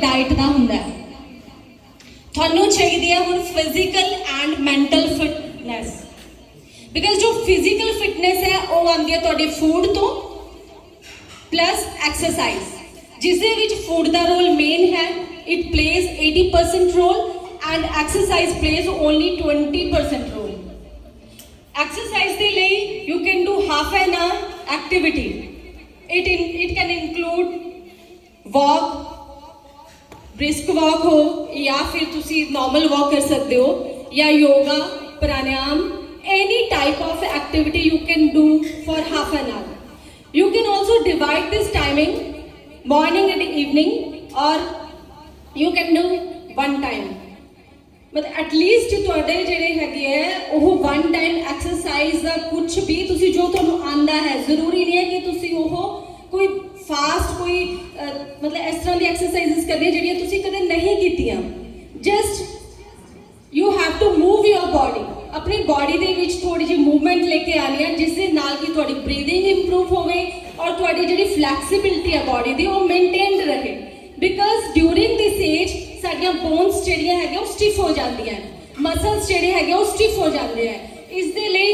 Diet का हुंदा है। ਤੁਹਾਨੂੰ ਚਾਹੀਦੀ ਹੈ ਹੁਣ physical and mental fitness, because ਜੋ ਫਿਜ਼ੀਕਲ ਫਿਟਨੈਸ ਹੈ ਉਹ ਆਉਂਦੀ ਹੈ ਤੁਹਾਡੇ ਫੂਡ ਤੋਂ ਪਲੱਸ ਐਕਸਰਸਾਈਜ਼, ਜਿਸ ਦੇ ਵਿੱਚ ਫੂਡ ਦਾ ਰੋਲ ਮੇਨ ਹੈ, it plays 80% role and exercise plays only 20% role. Exercise ਦੇ ਲਈ you can do half an hour activity, it can include walk, brisk walk हो या फिर तुसी नॉर्मल वॉक कर सकते हो, या yoga, pranayama, any type of activity you can do for half an hour. You can also divide this timing morning and evening, और you can do one time, मतलब एटलीस्ट तुहाडे जिहड़े हैगे है वो वन टाइम एक्सरसाइज दा कुछ भी तुसी जो तुहानू आंदा है, जरूरी नहीं है कि तुसी वो कोई फास्ट कोई मतलब इस तरह की एक्सरसाइजेस करनी जिहड़ियां तुसीं कदे नहीं कीतियां। Just you have to move your body, अपनी बॉडी दे विच थोड़ी जी मूवमेंट लेके आनी है, जिस दे नाल कि तुहाडी ब्रीदिंग इंप्रूव होवे और तुहाडी जिहड़ी फ्लैक्सीबिलिटी है बॉडी दी वो मेनटेन्ड रहे, बिकॉज ड्यूरिंग दिस एज साडियां बोन्स जिहड़ियां हैगे वो स्टिफ हो जांदियां, मसल्स जिहड़े हैगे वो स्टिफ हो जांदे हैं। इस दे लई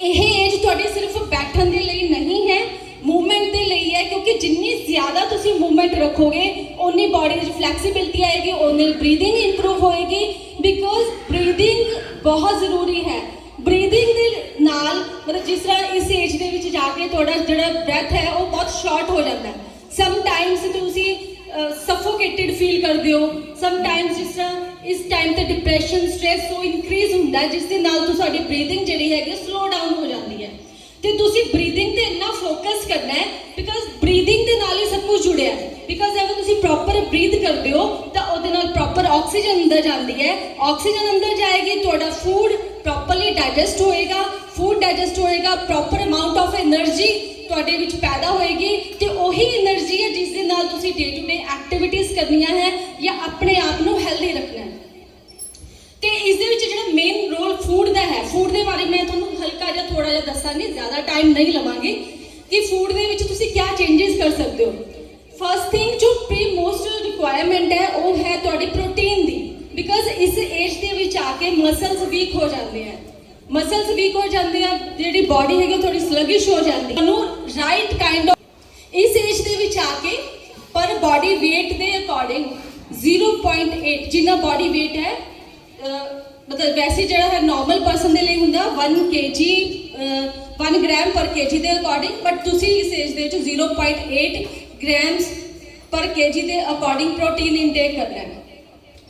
यह एज तुहाडी सिर्फ बैठण दे लई नहीं है, मूवमेंट के लिए है, क्योंकि जिन्नी ज़्यादा तुसी मूवमेंट रखोगे उन्नी बॉडी में फ्लैक्सीबिलिटी आएगी, उन्नी ब्रीदिंग इंप्रूव होएगी, बिकॉज ब्रीदिंग बहुत ज़रूरी है। ब्रीदिंग के नाल मतलब जिस तरह इस एज के विच जाके थोड़ा जिहड़ा ब्रैथ है वो बहुत शॉर्ट हो जाता है, समटाइम्स तुसी सफोकेटेड फील करते हो, समटाइम्स जिस तरह इस टाइम ते डिप्रैशन स्ट्रैस वो इनक्रीज होंदा है, जिस दे नाल तुहाडी ब्रीदिंग जिहड़ी हैगी स्लो डाउन हो जाती है। तो तुसी ब्रीदिंग ते इन्ना फोकस करना है, बिकॉज ब्रीदिंग के नाल ही सब कुछ जुड़िया है, बिकॉज अगर तुसी प्रॉपर ब्रीथ करते हो तो उहदे नाल प्रॉपर ऑक्सीजन अंदर जाती है, ऑक्सीजन अंदर जाएगी, तुहाडा फूड प्रॉपरली डाइजेस्ट होएगा, फूड डाइजेस्ट होएगा, प्रॉपर अमाउंट ऑफ एनर्जी तुहाडे विच पैदा होएगी, तो वही एनर्जी है जिस दे नाल तुसी डे टू डे एक्टिविटीज़ करनियां है या अपने आप नूं हेल्दी रखना है। तो इस दे विच जिहड़ा मेन रोल फूड का है, फूड के बारे में तुहानूं हल्का जिहा थोड़ा जिहा दसांगी, ज़्यादा टाइम नहीं लवांगी कि फूड के विच तुसीं क्या चेंजेस कर सकते हो। फर्स्ट थिंग जो प्री मोस्ट रिक्वायरमेंट है वो है तुहाडी प्रोटीन दी, बिकॉज इस एज के विच आके मसल्स वीक हो जाते हैं, मसल्स वीक हो जाते हैं, जिहड़ी बॉडी है थोड़ी स्लगिश हो जाती है। तुहानूं राइट काइंड ऑफ इस एज के विच आके पर बॉडी वेट के अकॉर्डिंग 0.8 जिन्ना बॉडी वेट है, मतलब वैसे जो है नॉर्मल पर्सन के लिए होंगे 1 kg 1 ग्राम पर kg के अकॉर्डिंग, बट तुसी इस एज के 0.8 ग्राम्स पर kg के अकॉर्डिंग प्रोटीन इनटेक करना है।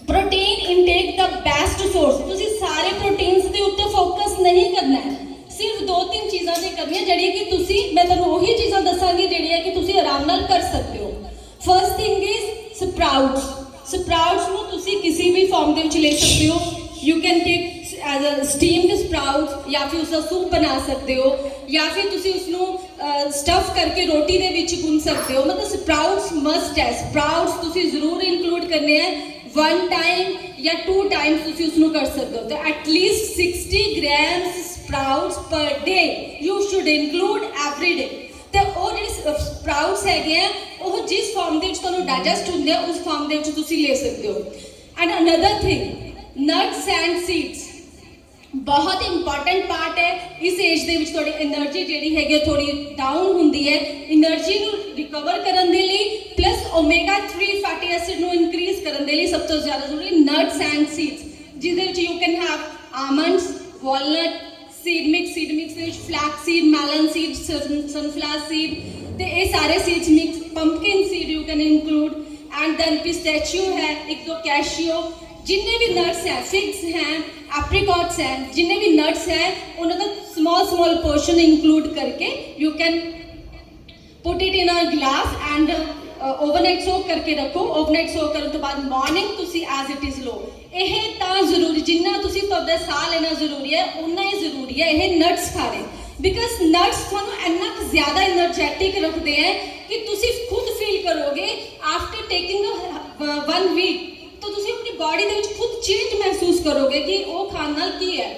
Protein intake the best source, तुसी सारे प्रोटीन्स के उत्ते फोकस नहीं करना है, सिर्फ 2-3 चीज़ां से करनी है, कि तुसी मैं तुहानूं वही चीज़ां दसांगी जिहड़ियां कि तुसी आराम नाल कर सकते हो। First thing is sprouts. Sprouts नूं तुसी किसी भी फॉर्म दे विच ले सकते हो, you can take as a steamed sprouts, या फिर उसका सूप बना सकते हो, या फिर तुसी उसनूं स्टफ करके रोटी दे विच गुन सकते हो। मतलब स्प्राउट्स मस्ट है, स्प्राउट्स तुसी जरूर इंक्लूड करने हैं, 1 टाइम या 2 टाइम्स तुसी उसनूं कर सकते हो। तो at least 60 grams sprouts per day you should include every day. तो वो जो स्प्राउट्स है वो जिस फॉर्म के तुहानूं डाइजेस्ट होंगे उस फॉर्म के तुसी ले सकते हो। And another thing, nuts and seeds बहुत इंपॉर्टेंट पार्ट है। इस एज के विच थोड़ी एनर्जी जिहड़ी हैगी थोड़ी डाउन होंदी है, एनर्जी नूं रिकवर करन दे लई प्लस ओमेगा 3 फैटी एसिड नूं इनक्रीज करन दे लई सब तो ज़्यादा जरूरी नट्स एंड सीड्स, जिहदे विच you can have almonds, walnut, seed mix flax seed, melon seed, sunflower seed, तो ये सारे seeds mix, pumpkin seed you can include, and then pistachio है, एक दो कैशियो, जिन्ने भी नट्स हैं, फिग्स हैं, एप्रिकॉट्स हैं, जिन्ने भी नट्स हैं उनका स्मॉल पोर्शन इंक्लूड करके you can put it in a glass and overnight soak करके रखो। ओवरनाइट सोक करने तो बाद मॉर्निंग तुसी एज इट इज़ लो। यह तो जरूरी जिन्ना तुसी तुहाडा साह लेना जरूरी है उन्ना ही जरूरी है यह नट्स खाने, बिकॉज नट्स तुहानूं इन्ना ज़्यादा एनर्जैटिक रखते हैं कि तुसी खुद फील करोगे आफ्टर टेकिंग 1 वीक, तो तुसी अपनी बॉडी दे विच खुद चेंज महसूस करोगे कि वो खाने नाल की है।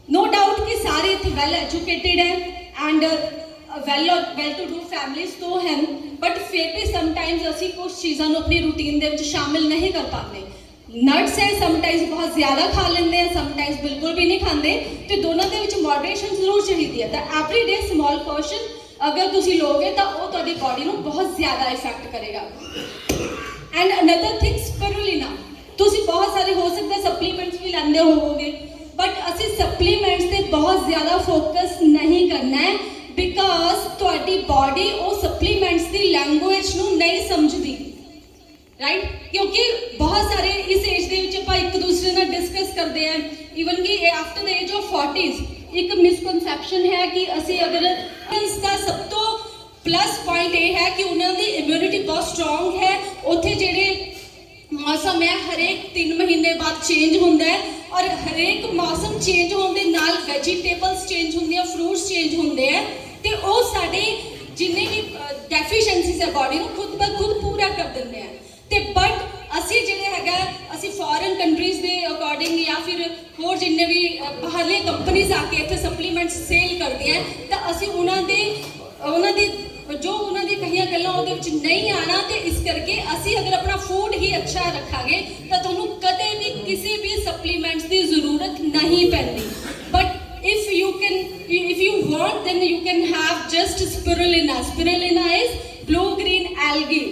नो डाउट कि सारे इत्थे वैल एजुकेटेड हैं and well to do families तो हैं, बट फिर भी समटाइम्स असी कुछ चीज़ों को अपनी रूटीन के विच शामिल नहीं कर पाते। नट्स है समटाइम्स बहुत ज़्यादा खा लेंगे हैं, समटाइम्स बिल्कुल भी नहीं खाते, तो दोनों के विच मॉडरेशन जरूर चाहिए है। तो एवरी डे स्मॉल पोर्शन अगर तुसी लोगे तो वो तुहाडी बॉडी को बहुत ज़्यादा इफेक्ट करेगा। एंड अनदर थिंग स्पिरुलिना, तुसी बहुत सारे हो सकता है सप्लीमेंट्स भी लैंदे होवोगे, बट असी सप्लीमेंट्स से बहुत ज़्यादा फोकस नहीं करना है, बिकॉज तुहाडी बॉडी वो सप्लीमेंट्स की लैंगुएज नूं नहीं समझती, राइट? क्योंकि बहुत सारे इस एज के एक दूसरे नाल डिस्कस करते हैं, इवन कि after the age of 40s एक मिसकनसैप्शन है कि असी अगर इसका सब तो प्लस पॉइंट ये है कि उन्होंने इम्यूनिटी बहुत स्ट्रोंग है। उत्थे जेडे मौसम है हरेक 3 महीने बाद चेंज होता है, और हरेक मौसम चेंज होने के नाल वैजीटेबल्स चेंज होंगे, फ्रूट्स चेंज होंगे हैं, तो वो साढ़े जिन्ने भी डेफिशिएंसीज है बॉडी को खुद ब खुद पूरा कर देंगे हैं। तो बट असी जिहड़े हैगा असी फॉरेन कंट्रीज़ के अकॉर्डिंग या फिर होर जिन्ने भी बाहरले कंपनीज आके इत्थे सप्लीमेंट्स सेल करती हैं, तो असी उन्होंने जो उन्होंने कहियां गल्लां उहदे विच नहीं आना, तो इस करके असी अगर अपना फूड ही अच्छा रखांगे तो तुहानूं कदे भी किसी भी सप्लीमेंट्स की जरूरत नहीं पैंदी। But if you want, then you can have just spirulina. Spirulina is blue green algae.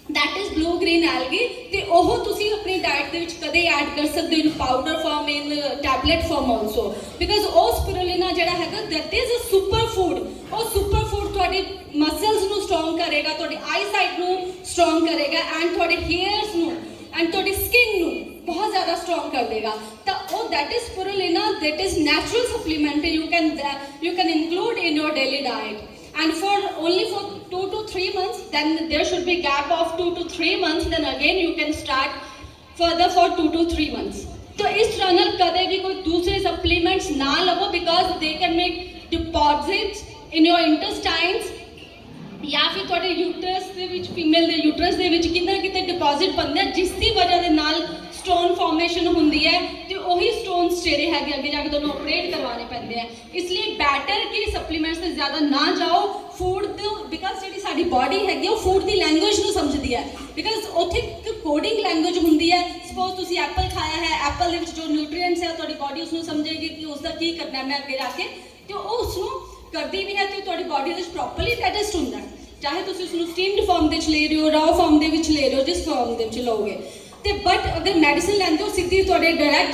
That is blue green algae, ਤੇ ਉਹ ਤੁਸੀਂ ਆਪਣੀ ਡਾਈਟ ਦੇ ਵਿੱਚ ਕਦੇ ਐਡ ਕਰ ਸਕਦੇ ਹੋ in powder form, in tablet form also, because ਉਹ ਸਪਿਰੁਲਿਨਾ ਜਿਹੜਾ ਹੈਗਾ that is a super food. ਉਹ ਸੁਪਰ ਫੂਡ ਤੁਹਾਡੀ ਮਸਲਸ ਨੂੰ ਸਟਰੋਂਗ ਕਰੇਗਾ, ਤੁਹਾਡੀ ਆਈਸਾਈਟ ਨੂੰ ਸਟਰੋਂਗ ਕਰੇਗਾ, ਐਂਡ ਤੁਹਾਡੇ ਹੇਅਰਸ ਨੂੰ ਐਂਡ ਤੁਹਾਡੀ ਸਕਿਨ ਨੂੰ बहुत ज़्यादा स्ट्रॉन्ग कर देगा। तो वो that is spirulina, that is natural supplement you can include in your daily diet, and for only for 2 to 3 months, then there should be gap of 2 to 3 months, then again you can start further for 2 to 3 months। तो इस तरह नाल कदे भी कोई दूसरे supplements ना लवो, because they can make deposits in your intestines, या फिर थोड़े यूट्रस के विच फीमेल के यूट्रस के विच कितना कितने डिपॉजिट बनते हैं, जिसकी वजह के नाल स्टोन फॉर्मेशन होंगी है, तो वही स्टोन्स जेडे है अगे जाके तुहानूं ऑपरेट करवाने पैंदे हैं। इसलिए बैटर कि सप्लीमेंट्स से ज़्यादा ना जाओ फूड तो, बिकॉज जी साडी बॉडी हैगी वो फूड की लैंगुएज नूं समझदी है, बिकॉज उत्थे एक कोडिंग लैंगुएज होंदी है। सपोज तुसीं एप्पल खाया है, एप्पल दे विच जो न्यूट्रीएंट्स है तुहाडी बॉडी उसनूं समझेगी कि उसका की करना है मैं अगे जाके, तो वो उसनूं करती भी है, तो तुहाडी बॉडी दे विच प्रॉपरली डाइजेस्ट होंदा है, चाहे तुसीं उसनूं स्टीम्ड फॉर्म दे विच ले रहे हो, रॉ फॉर्म दे विच ले रहे हो, जिस फॉर्म दे विच लोगे। तो बट अगर मैडिसिन लैंदे हो सीधी तुहाडे डायरैक्ट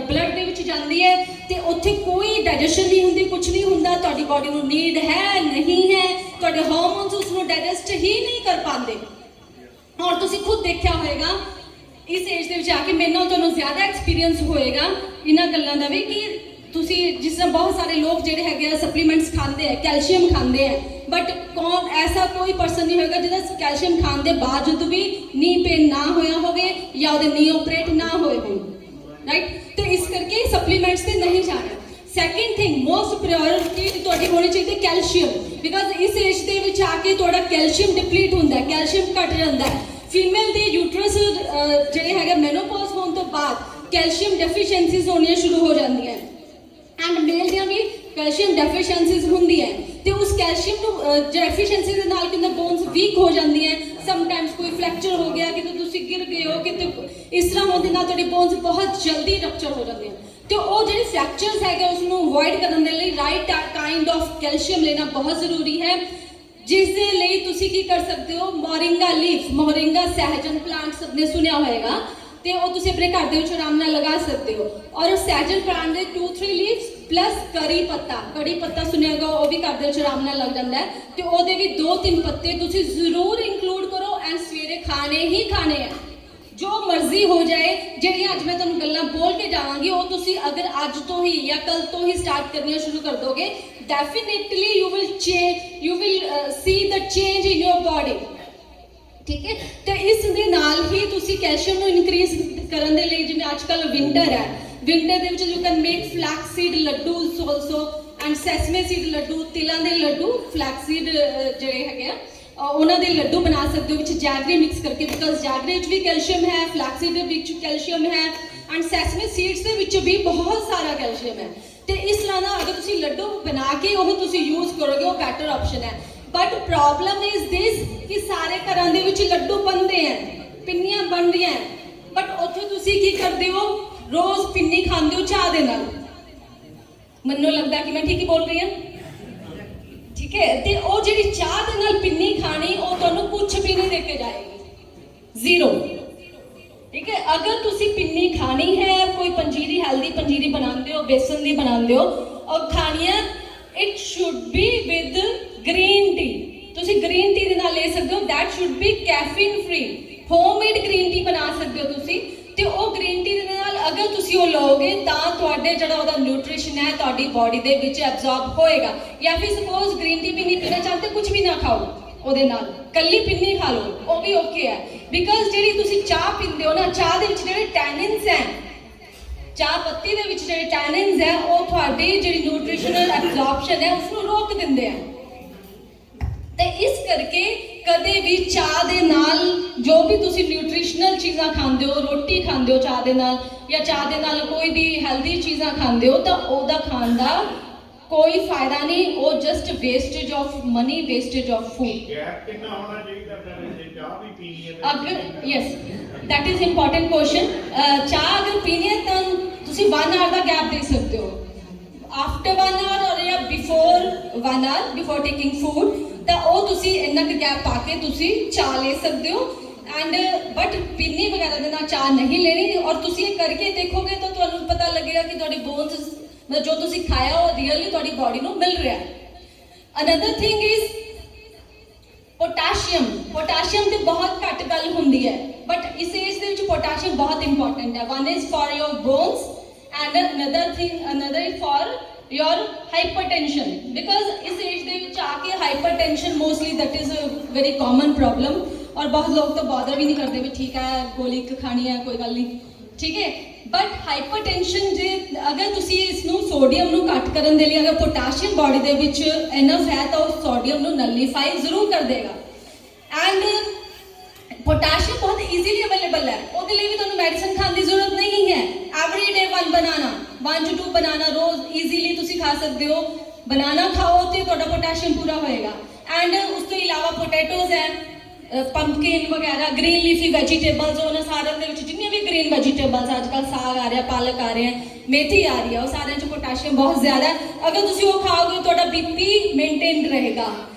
ब्लड दे विच जांदी है, तो उत्थे कोई डाइजेशन नहीं होंदी, कुछ नहीं होंदा, तुहाडी बॉडी नूं नीड है नहीं है, तुहाडे हार्मोन्स उसनूं डाइजेस्ट ही नहीं कर पाते। और तुसीं खुद देखा होएगा इस एज दे विच आके, मेरे नाल तुहानूं ज़्यादा एक्सपीरियंस होएगा इन्हां गल्लां दा भी, कि तुसी जिस तरह बहुत सारे लोग जेडे है सप्लीमेंट्स खाते हैं, कैल्शियम खाते हैं, बट कौन ऐसा कोई पर्सन नहीं होगा जिसका कैल्शियम खाने के बावजूद भी नी पेन ना होया होवे या उहदे नी ऑपरेट ना होए हो, राइट? तो इस करके सप्लीमेंट्स से नहीं जाना। सैकेंड थिंग मोस्ट प्रायोरिटी तुहाडी होनी चाहिए कैल्शियम, बिकॉज इस एज के विच आके तुहाडा कैल्शियम डिप्लीट होंदा है, कैल्शियम घट जाता है। फीमेल के यूट्रस जेडे है मेनोपॉज होने तो बाद कैल्शियम डेफिशिएंसीज होनी शुरू हो जाती हैं, एंड मेल दियां भी कैल्शियम डेफिशिएंसीज होंदी है, तो उस कैल्शियम डेफिशिएंसी के नाल कितने बोन्स वीक हो जाती हैं। समटाइम्स कोई फ्रैक्चर हो गया, कितने तुसी गिर गए हो, कितने इस तरह होने नाल तुहाडी बोन्स बहुत जल्दी रप्चर हो जाते हैं। तो वो जो फ्रैक्चर्स है उसनूं अवॉइड करने के लिए राइट काइंड ऑफ कैल्शियम लेना बहुत जरूरी है, जिसके लिए तुसी की कर सकते हो मोरिंगा लीफ, मोरिंगा सहजन प्लांट सबने सुनिया होएगा, तो वो तुसी अपने घर के आराम नाल लगा सकते हो। और सहजन प्लांट के 2-3 लीव्स प्लस कड़ी पत्ता सुनियागा वो भी घर के आराम नाल लग जाता है, तो वो भी 2-3 पत्ते तुसी जरूर इंक्लूड करो, एंड सवेरे खाने ही खाने हैं, जो मर्जी हो जाए। जिहड़ियां अज मैं तुहानूं गल्लां बोल के जावांगी वो तुसी अगर अज तो ही या कल तो ही स्टार्ट करनी शुरू कर दोगे, definitely you will see the change in your body, ठीक है? तो इस दे नाल ही तुसी कैल्शियम नूं इनक्रीज करन दे लई, जिवें अजकल विंटर है, विंटर दे विच you can make flax seed laddus also, and sesame seed laddu, तिलां दे लड्डू, फ्लैक्स सीड जिहड़े हैगे आ उन्हां दे लड्डू बना सकते हो विच जैगरी मिक्स करके, बिकॉज जैगरी विच भी कैल्शियम है, फ्लैक्स सीड विच कैल्शियम है, एंड सेसमे सीड्स दे विच भी बहुत सारा कैल्शियम है। तो इस तरह ना अगर तुसी लड्डू बना के वो तुसी यूज करोगे वो बैटर ऑप्शन है। ਬਟ ਪ੍ਰੋਬਲਮ ਇਜ਼ ਦਿਸ ਕਿ ਸਾਰੇ ਘਰਾਂ ਦੇ ਵਿੱਚ ਲੱਡੂ ਬਣਦੇ ਆ, ਪਿੰਨੀਆਂ ਬਣਦੀਆਂ, ਬਟ ਉੱਥੇ ਤੁਸੀਂ ਕੀ ਕਰਦੇ ਹੋ, ਰੋਜ਼ ਪਿੰਨੀ ਖਾਂਦੇ ਹੋ ਚਾਹ ਦੇ ਨਾਲ। ਮੈਨੂੰ ਲੱਗਦਾ ਕਿ ਮੈਂ ਠੀਕ ਹੀ ਬੋਲ ਰਹੀ ਹਾਂ, ਠੀਕ ਹੈ। ਤੇ ਉਹ ਜਿਹੜੀ ਚਾਹ ਦੇ ਨਾਲ ਪਿੰਨੀ ਖਾਣੀ, ਉਹ ਤੁਹਾਨੂੰ ਕੁਝ ਵੀ ਨਹੀਂ ਦੇ ਕੇ ਜਾਏਗੀ, ਜ਼ੀਰੋ, ਠੀਕ ਹੈ। ਅਗਰ ਤੁਸੀਂ ਪਿੰਨੀ ਖਾਣੀ ਹੈ, ਕੋਈ ਪੰਜੀਰੀ, ਹੈਲਦੀ ਪੰਜੀਰੀ ਬਣਾਉਂਦੇ ਹੋ, ਬੇਸਨ ਦੀ ਬਣਾਉਂਦੇ ਹੋ ਔਰ ਖਾਣੀ ਹੈ, it should be with green tea. ਤੁਸੀਂ ਗ੍ਰੀਨ ਟੀ ਦੇ ਨਾਲ ਲੈ ਸਕਦੇ ਹੋ, that should be caffeine free. Homemade green tea ਬਣਾ ਸਕਦੇ ਹੋ ਤੁਸੀਂ, ਤੇ ਉਹ ਗ੍ਰੀਨ ਟੀ ਦੇ ਨਾਲ ਅਗਰ ਤੁਸੀਂ ਉਹ ਲਓਗੇ ਤਾਂ ਤੁਹਾਡੇ ਜਿਹੜਾ ਉਹਦਾ ਨਿਊਟ੍ਰੀਸ਼ਨ ਹੈ ਤੁਹਾਡੀ ਬਾਡੀ ਦੇ ਵਿੱਚ ਐਬਜ਼ੌਰਬ ਹੋਏਗਾ। ਜਾਂ ਫਿਰ ਸਪੋਜ਼ ਗ੍ਰੀਨ ਟੀ ਵੀ ਨਹੀਂ ਪੀਣਾ ਚਾਹਤੇ, ਕੁਝ ਵੀ ਨਾ ਖਾਓ, ਉਹਦੇ ਨਾਲ ਕੱਲੀ ਪਿੰਨੀ ਖਾ ਲਓ, ਉਹ ਵੀ ਓਕੇ ਹੈ। ਬਿਕਾਜ਼ ਜਿਹੜੀ ਤੁਸੀਂ ਚਾਹ ਪੀਂਦੇ ਹੋ ਨਾ, ਚਾਹ ਦੇ ਵਿੱਚ ਜਿਹੜੇ ਟੈਨਿਨਸ ਹੈ, ਚਾਹ ਪੱਤੀ ਦੇ ਵਿੱਚ ਜਿਹੜੇ ਟੈਨਿਨਸ ਹੈ, ਉਹ ਤੁਹਾਡੀ ਜਿਹੜੀ ਨਿਊਟ੍ਰੀਸ਼ਨਲ ਐਬਜ਼ੌਰਪਸ਼ਨ ਹੈ ਉਸਨੂੰ ਰੋਕ ਦਿੰਦੇ ਆ। ਤੇ ਇਸ ਕਰਕੇ ਕਦੇ ਵੀ ਚਾਹ ਦੇ ਨਾਲ ਜੋ ਵੀ ਤੁਸੀਂ ਨਿਊਟ੍ਰੀਸ਼ਨਲ ਚੀਜ਼ਾਂ ਖਾਂਦੇ ਹੋ, ਰੋਟੀ ਖਾਂਦੇ ਹੋ ਚਾਹ ਦੇ ਨਾਲ, ਜਾਂ ਚਾਹ ਦੇ ਨਾਲ ਕੋਈ ਵੀ ਹੈਲਦੀ ਚੀਜ਼ਾਂ ਖਾਂਦੇ ਹੋ, ਤਾਂ ਉਹਦਾ ਖਾਣ ਦਾ ਕੋਈ ਫਾਇਦਾ ਨਹੀਂ, ਉਹ just wastage of money, wastage of food. Gap ਕਿੰਨਾ ਹੋਣਾ ਚਾਹੀਦਾ ਫਿਰ, ਜੇ ਚਾਹ ਵੀ ਪੀਣੀ ਹੈ ਅਗਰ yes, that is important question. ਚਾਹ ਅਗਰ ਪੀਣੀ ਹੈ ਤਾਂ ਤੁਸੀਂ 1 ਆਵਰ ਦਾ ਗੈਪ ਦੇ ਸਕਦੇ ਹੋ, ਆਫਟਰ 1 ਆਵਰ ਔਰ ਜਾਂ before 1 hour, before taking food, ਤਾਂ ਉਹ ਤੁਸੀਂ ਇੰਨਾ ਕੁ ਗੈਪ ਪਾ ਕੇ ਤੁਸੀਂ ਚਾਹ ਲੈ ਸਕਦੇ ਹੋ। ਐਂਡ ਬਟ ਪਿੰਨੀ ਵਗੈਰਾ ਦੇ ਨਾਲ ਚਾਹ ਨਹੀਂ ਲੈਣੀ। ਔਰ ਤੁਸੀਂ ਇਹ ਕਰਕੇ ਦੇਖੋਗੇ ਤਾਂ ਤੁਹਾਨੂੰ ਪਤਾ ਲੱਗੇਗਾ ਕਿ ਤੁਹਾਡੀ ਬੋਨਸ, ਮਤਲਬ ਜੋ ਤੁਸੀਂ ਖਾਇਆ ਉਹ ਰੀਅਲੀ ਤੁਹਾਡੀ ਬਾਡੀ ਨੂੰ ਮਿਲ ਰਿਹਾ ਹੈ। Another thing is potassium. Potassium ਤੇ ਬਹੁਤ ਘੱਟ ਗੱਲ ਹੁੰਦੀ ਹੈ, ਬਟ ਇਸ ਏਜ ਦੇ ਵਿੱਚ ਪੋਟਾਸ਼ੀਅਮ ਬਹੁਤ ਇੰਪੋਰਟੈਂਟ ਹੈ। One is for your bones and another is for your hypertension, because इस एज ਦੇ ਵਿੱਚ ਆ ਕੇ hypertension mostly that is a very common problem, और बहुत लोग तो बॉदर भी नहीं करते भी ठीक है गोली खानी है कोई गल नहीं, ठीक है। बट हाइपरटेंशन जे अगर ਤੁਸੀਂ ਇਸ ਨੂੰ ਸੋਡੀਅਮ ਨੂੰ ਘੱਟ ਕਰਨ ਦੇ ਲਈ ਅਗਰ ਪੋਟਾਸ਼ੀਅਮ ਬਾਡੀ ਦੇ ਵਿੱਚ ਇਨਫ ਹੈ ਤਾਂ ਉਹ ਸੋਡੀਅਮ ਨੂੰ ਨਲੀਫਾਈ ਜ਼ਰੂਰ ਕਰ ਦੇਗਾ। ਐਂਡ पोटाशियम बहुत इजीली अवेलेबल है, ਉਹਦੇ ਲਈ ਵੀ ਤੁਹਾਨੂੰ ਮੈਡੀਸਿਨ ਖਾਣ ਦੀ ਜ਼ਰੂਰਤ ਨਹੀਂ ਹੈ। Every day 1 banana, 1 to 2 banana rose easily ਤੁਸੀਂ ਖਾ ਸਕਦੇ ਹੋ। ਬਨਾਨਾ ਖਾਓ ਤੇ ਤੁਹਾਡਾ ਪੋਟਾਸ਼ੀਅਮ ਪੂਰਾ ਹੋਏਗਾ। ਐਂਡ ਉਸ ਤੋਂ ਇਲਾਵਾ ਪੋਟੈਟੋਜ਼ ਹੈ, ਪੰਪਕਿਨ ਵਗੈਰਾ, ਗ੍ਰੀਨ ਲੀਫੀ ਵੈਜੀਟੇਬਲਸ, ਉਹਨਾਂ ਸਾਰਿਆਂ ਦੇ ਵਿੱਚ ਜਿੰਨੀਆਂ ਵੀ ਗ੍ਰੀਨ ਵੈਜੀਟੇਬਲਸ, ਅੱਜ ਕੱਲ੍ਹ ਸਾਗ ਆ ਰਿਹਾ, ਪਾਲਕ ਆ ਰਿਹਾ, ਮੇਥੀ ਆ ਰਹੀ ਹੈ, ਉਹ ਸਾਰਿਆਂ 'ਚ ਪੋਟਾਸ਼ੀਅਮ ਬਹੁਤ ਜ਼ਿਆਦਾ ਹੈ। ਅਗਰ ਤੁਸੀਂ ਉਹ ਖਾਓਗੇ ਤੁਹਾਡਾ BP ਮੇਨਟੇਨ ਰਹੇਗਾ।